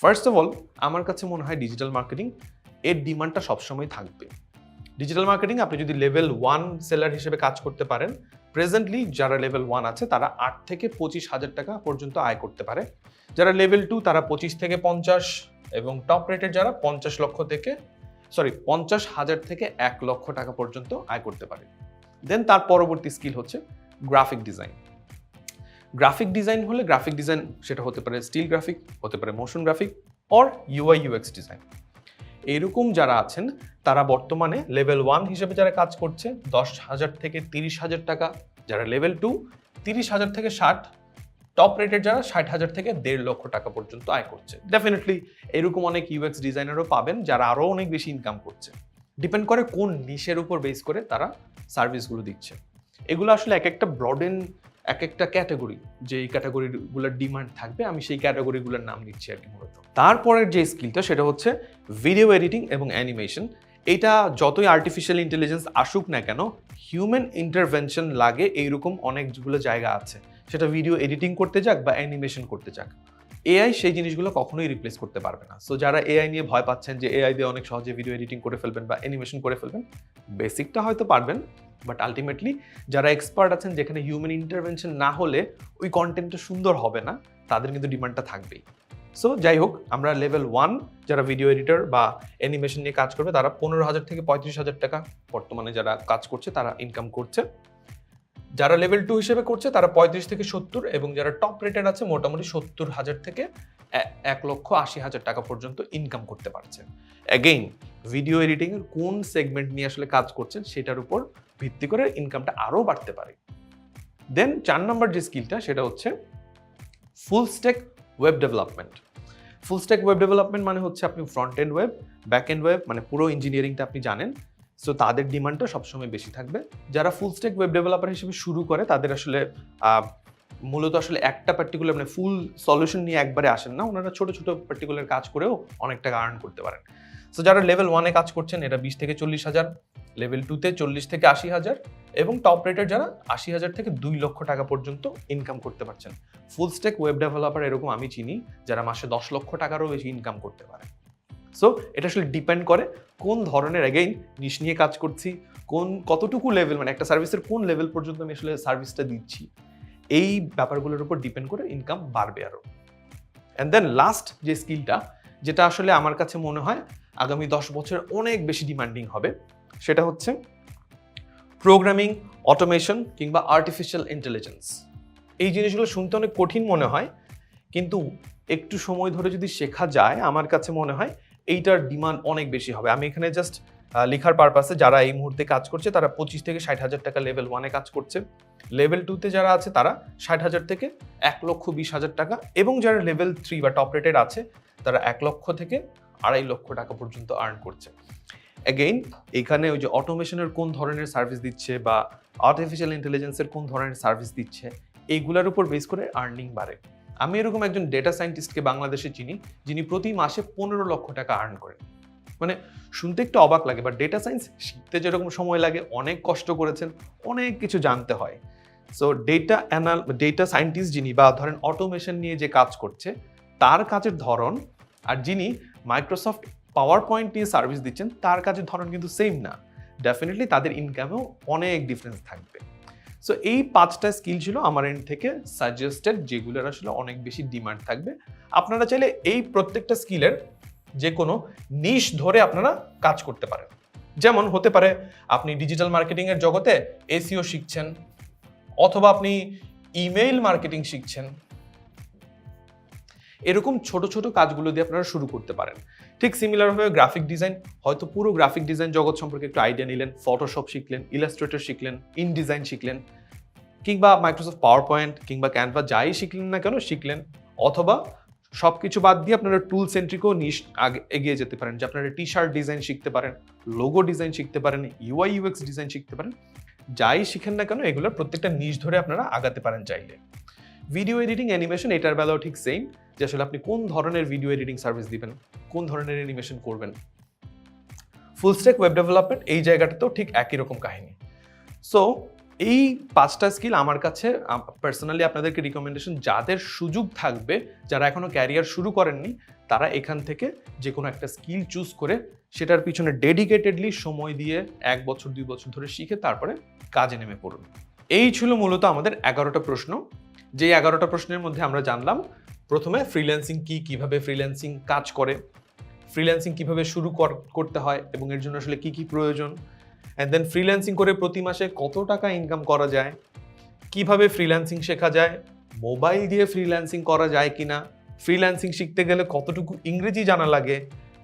ফার্স্ট অফ অল আমার কাছে মনে হয় ডিজিটাল মার্কেটিং এর ডিমান্ডটা সবসময় থাকবে। ডিজিটাল মার্কেটিং আপনি যদি লেভেল 1 সেলার হিসেবে কাজ করতে পারেন, প্রেজেন্টলি যারা লেভেল 1 আছে তারা 8 থেকে 25 হাজার টাকা পর্যন্ত আয় করতে পারে। যারা লেভেল 2 তারা 25 থেকে 50, এবং টপ রেটেড যারা 50 হাজার থেকে 1 লক্ষ টাকা পর্যন্ত আয় করতে পারে। দেন তার পরবর্তী স্কিল হচ্ছে গ্রাফিক ডিজাইন। গ্রাফিক ডিজাইন হলে গ্রাফিক ডিজাইন সেটা হতে পারে স্টিল গ্রাফিক, হতে পারে motion graphic or UI UX design. এরকম যারা আছেন তারা বর্তমানে লেভেল 1 হিসেবে যারা কাজ করছে 10,000 থেকে 30,000 টাকা, যারা লেভেল 2 30,000 থেকে 60, টপ রেটেড যারা 60,000 থেকে 1.5 লক্ষ টাকা পর্যন্ত আয় করছে। ডেফিনেটলি এরকম অনেক UX ডিজাইনারও পাবেন যারা আরও অনেক বেশি ইনকাম করছে। ডিপেন্ড করে কোন নিশের উপর বেস করে তারা সার্ভিসগুলো দিচ্ছে। এগুলো আসলে এক একটা ব্রডেন, এক একটা ক্যাটাগরি, যে এই ক্যাটাগরিগুলোর ডিমান্ড থাকবে আমি সেই ক্যাটাগরিগুলোর নাম দিচ্ছি আর কি মূলত। তারপরের যে স্কিলটা সেটা হচ্ছে ভিডিও এডিটিং এবং অ্যানিমেশন। এটা যতই আর্টিফিশিয়াল ইন্টেলিজেন্স আসুক না কেন, হিউম্যান ইন্টারভেনশন লাগে এইরকম অনেকগুলো জায়গা আছে, সেটা ভিডিও এডিটিং করতে যাক বা অ্যানিমেশন করতে যাক। এআই সেই জিনিসগুলো কখনোই রিপ্লেস করতে পারবে না। সো যারা এআই নিয়ে ভয় পাচ্ছেন যে এআই দিয়ে অনেক সহজে ভিডিও এডিটিং করে ফেলবেন বা অ্যানিমেশন করে ফেলবেন, বেসিকটা হয়তো পারবেন, বাট আলটিমেটলি যারা এক্সপার্ট আছেন যেখানে হিউম্যান ইন্টারভেনশন না হলে ওই কন্টেন্টটা সুন্দর হবে না, তাদের কিন্তু ডিমান্ডটা থাকবেই। সো যাই হোক, আমরা লেভেল 1 যারা ভিডিও এডিটর বা অ্যানিমেশন নিয়ে কাজ করবে তারা 15,000 থেকে 35,000 টাকা বর্তমানে যারা কাজ করছে তারা ইনকাম করছে। যারা লেভেল 2 হিসেবে করছে তারা 35 থেকে 70, এবং যারা টপ রেটেড আছে মোটামুটি 70,000 থেকে 1,80,000 টাকা পর্যন্ত ইনকাম করতে পারছে। অ্যাগেইন ভিডিও এডিটিং এর কোন সেগমেন্ট নিয়ে আসলে কাজ করছেন সেটার উপর ভিত্তি করে ইনকামটা আরও বাড়তে পারে। দেন 4 নম্বর যে স্কিলটা সেটা হচ্ছে full stack web development. Full stack web development মানে হচ্ছে আপনি front end web, back end web, মানে পুরো ইঞ্জিনিয়ারিংটা আপনি জানেন। সো তাদের ডিমান্ডটা সবসময় বেশি থাকবে। যারা ফুল স্ট্যাক ওয়েব ডেভেলপার হিসেবে শুরু করে তাদের আসলে মূলত আসলে একটা পার্টিকুলার মানে ফুল সলিউশন নিয়ে একবারে আসেন না, ওনারা ছোট ছোট পার্টিকুলার কাজ করেও অনেক টাকা আর্ন করতে পারেন। সো যারা লেভেল 1-এ কাজ করছেন এরা 20 থেকে 40,000, লেভেল 2-তে 40 থেকে 80,000, এবং টপ রেটের যারা 80,000 থেকে 2 লক্ষ টাকা পর্যন্ত ইনকাম করতে পারছেন। ফুল স্ট্যাক ওয়েব ডেভেলপার এরকম আমি চিনি যারা মাসে 10 লক্ষ টাকারও বেশি ইনকাম করতে পারে। সো এটা আসলে ডিপেন্ড করে কোন ধরনের অ্যাগেইন নিশ নিয়ে কাজ করছি, কতটুকু লেভেল, মানে একটা সার্ভিসের কোন লেভেল পর্যন্ত আমি আসলে সার্ভিসটা দিচ্ছি, এই ব্যাপারগুলোর উপর ডিপেন্ড করে ইনকাম বাড়বে আরও। অ্যান্ড দেন লাস্ট যে স্কিলটা, যেটা আসলে আমার কাছে মনে হয় আগামী 10 বছরে অনেক বেশি ডিমান্ডিং হবে, সেটা হচ্ছে প্রোগ্রামিং, অটোমেশন কিংবা আর্টিফিশিয়াল ইন্টেলিজেন্স। এই জিনিসগুলো শুনতে অনেক কঠিন মনে হয়, কিন্তু একটু সময় ধরে যদি শেখা যায় আমার কাছে মনে হয় এইটার ডিমান্ড অনেক বেশি হবে। আমি এখানে জাস্ট লেখার পারপাসে যারা এই মুহূর্তে কাজ করছে তারা 25 থেকে 60,000 টাকা লেভেল 1-এ কাজ করছে, লেভেল 2-তে যারা আছে তারা 60,000 থেকে 1,20,000 টাকা, এবং যারা লেভেল 3 বা টপ রেটেড আছে তারা 1 লক্ষ থেকে 2.5 লক্ষ টাকা পর্যন্ত আর্ন করছে। অ্যাগেইন এখানে ওই যে অটোমেশনের কোন ধরনের সার্ভিস দিচ্ছে বা আর্টিফিশিয়াল ইন্টেলিজেন্সের কোন ধরনের সার্ভিস দিচ্ছে, এইগুলোর উপর বেস করে আর্নিং বাড়ে। আমি এরকম একজন ডেটা সায়েন্টিস্টকে বাংলাদেশে চিনি যিনি প্রতি মাসে 15 লক্ষ টাকা আর্ন করেন। মানে শুনতে একটু অবাক লাগে, বাট ডেটা সায়েন্স শিখতে যেরকম সময় লাগে, অনেক কষ্ট করেছেন, অনেক কিছু জানতে হয়। সো ডেটা সায়েন্টিস্ট যিনি বা ধরেন অটোমেশন নিয়ে যে কাজ করছে তার কাজের ধরন, আর যিনি মাইক্রোসফট পাওয়ার পয়েন্ট নিয়ে সার্ভিস দিচ্ছেন তার কাজের ধরন কিন্তু সেম না। ডেফিনেটলি তাদের ইনকামেও অনেক ডিফারেন্স থাকবে। সো এই 5টা স্কিল ছিল আমার এন্ড থেকে সাজেস্টেড, যেগুলোর আসলে অনেক বেশি ডিমান্ড থাকবে। আপনারা চাইলে এই প্রত্যেকটা স্কিলের যে কোনো নিশ ধরে আপনারা কাজ করতে পারেন। যেমন হতে পারে আপনি ডিজিটাল মার্কেটিংয়ের জগতে এসইও শিখছেন, অথবা আপনি ইমেইল মার্কেটিং শিখছেন। এরকম ছোট ছোট কাজগুলো দিয়ে আপনারা শুরু করতে পারেন। ঠিক সিমিলারভাবে গ্রাফিক ডিজাইন, হয়তো পুরো গ্রাফিক ডিজাইন জগৎ সম্পর্কে একটু আইডিয়া নিলেন, ফটোশপ শিখলেন, ইলাস্ট্রেটর শিখলেন, ইনডিজাইন শিখলেন, কিংবা মাইক্রোসফট পাওয়ার পয়েন্ট কিংবা ক্যানভা যাই শিখলেন না কেন শিখলেন, অথবা সব কিছু বাদ দিয়ে আপনারা টুল সেন্ট্রিকও নিশ এগিয়ে যেতে পারেন, যে আপনারা টি শার্ট ডিজাইন শিখতে পারেন, লোগো ডিজাইন শিখতে পারেন, ইউআই ইউএক্স ডিজাইন শিখতে পারেন। যাই শিখেন না কেন এগুলোর প্রত্যেকটা নিশ ধরে আপনারা আগাতে পারেন চাইলে। ভিডিও এডিটিং, অ্যানিমেশন, এটার বেলাও ঠিক সেম, যে আসলে আপনি কোন ধরনের ভিডিও এডিটিং সার্ভিস দিবেন, কোন ধরনের অ্যানিমেশন করবেন। ফুল স্ট্যাক ওয়েব ডেভেলপমেন্ট, এই জায়গাটাতেও ঠিক একই রকম কাহিনী। সো এই 5টা স্কিল আমার কাছে পার্সোনালি আপনাদেরকে রিকমেন্ডেশন, যাদের সুযোগ থাকবে, যারা এখনো ক্যারিয়ার শুরু করেননি, তারা এখান থেকে যে কোনো একটা স্কিল চুজ করে সেটার পিছনে ডেডিকেটেডলি সময় দিয়ে 1 বছর 2 বছর ধরে শিখে তারপরে কাজে নেমে পড়ুন। এই ছিল মূলত আমাদের 11টা প্রশ্ন। যে 11টা প্রশ্নের মধ্যে আমরা জানলাম প্রথমে ফ্রিল্যান্সিং কি, কিভাবে ফ্রিল্যান্সিং কাজ করে, ফ্রিল্যান্সিং কিভাবে শুরু করতে হয় এবং এর জন্য আসলে কি কি প্রয়োজন, অ্যান্ড দেন ফ্রিল্যান্সিং করে প্রতি মাসে কত টাকা ইনকাম করা যায়, কিভাবে ফ্রিল্যান্সিং শেখা যায়, মোবাইল দিয়ে ফ্রিল্যান্সিং করা যায় কিনা, ফ্রিল্যান্সিং শিখতে গেলে কতটুকু ইংরেজি জানা লাগে,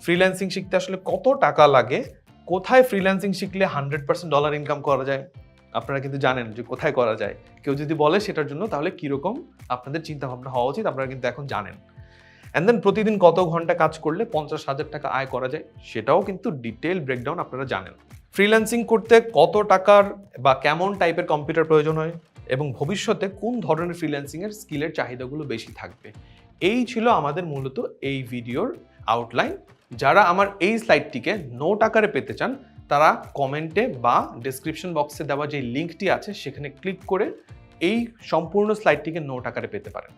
ফ্রিল্যান্সিং শিখতে আসলে কত টাকা লাগে, কোথায় ফ্রিল্যান্সিং শিখলে 100% ডলার ইনকাম করা যায়। আপনারা কিন্তু জানেন যে কোথায় করা যায়, কেউ যদি বলে সেটার জন্য তাহলে কীরকম আপনাদের চিন্তা ভাবনা হওয়া উচিত, আপনারা কিন্তু এখন জানেন। অ্যান্ড দেন প্রতিদিন কত ঘন্টা কাজ করলে 50,000 টাকা আয় করা যায়, সেটাও কিন্তু ডিটেল ব্রেকডাউন আপনারা জানেন। ফ্রিল্যান্সিং করতে কত টাকার বা কেমন টাইপের কম্পিউটার প্রয়োজন হয়, এবং ভবিষ্যতে কোন ধরনের ফ্রিল্যান্সিংয়ের স্কিলের চাহিদাগুলো বেশি থাকবে, এই ছিল আমাদের মূলত এই ভিডিওর আউটলাইন। যারা আমার এই স্লাইডটিকে নোট আকারে পেতে চান তারা কমেন্টে বা ডেসক্রিপশন বক্সে দেওয়া যে লিঙ্কটি আছে সেখানে ক্লিক করে এই সম্পূর্ণ স্লাইডটিকে নোট আকারে পেতে পারেন।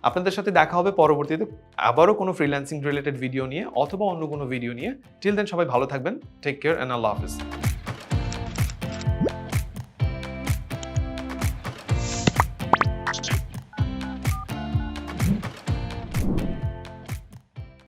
আপনাদের সাথে দেখা হবে পরবর্তীতে আবারও কোনো ফ্রিল্যান্সিং রিলেটেড ভিডিও নিয়ে অথবা অন্য কোনো ভিডিও নিয়ে। টিল দেন সবাই ভালো থাকবেন, টেক কেয়ার অ্যান্ড আল্লাহ হাফেজ।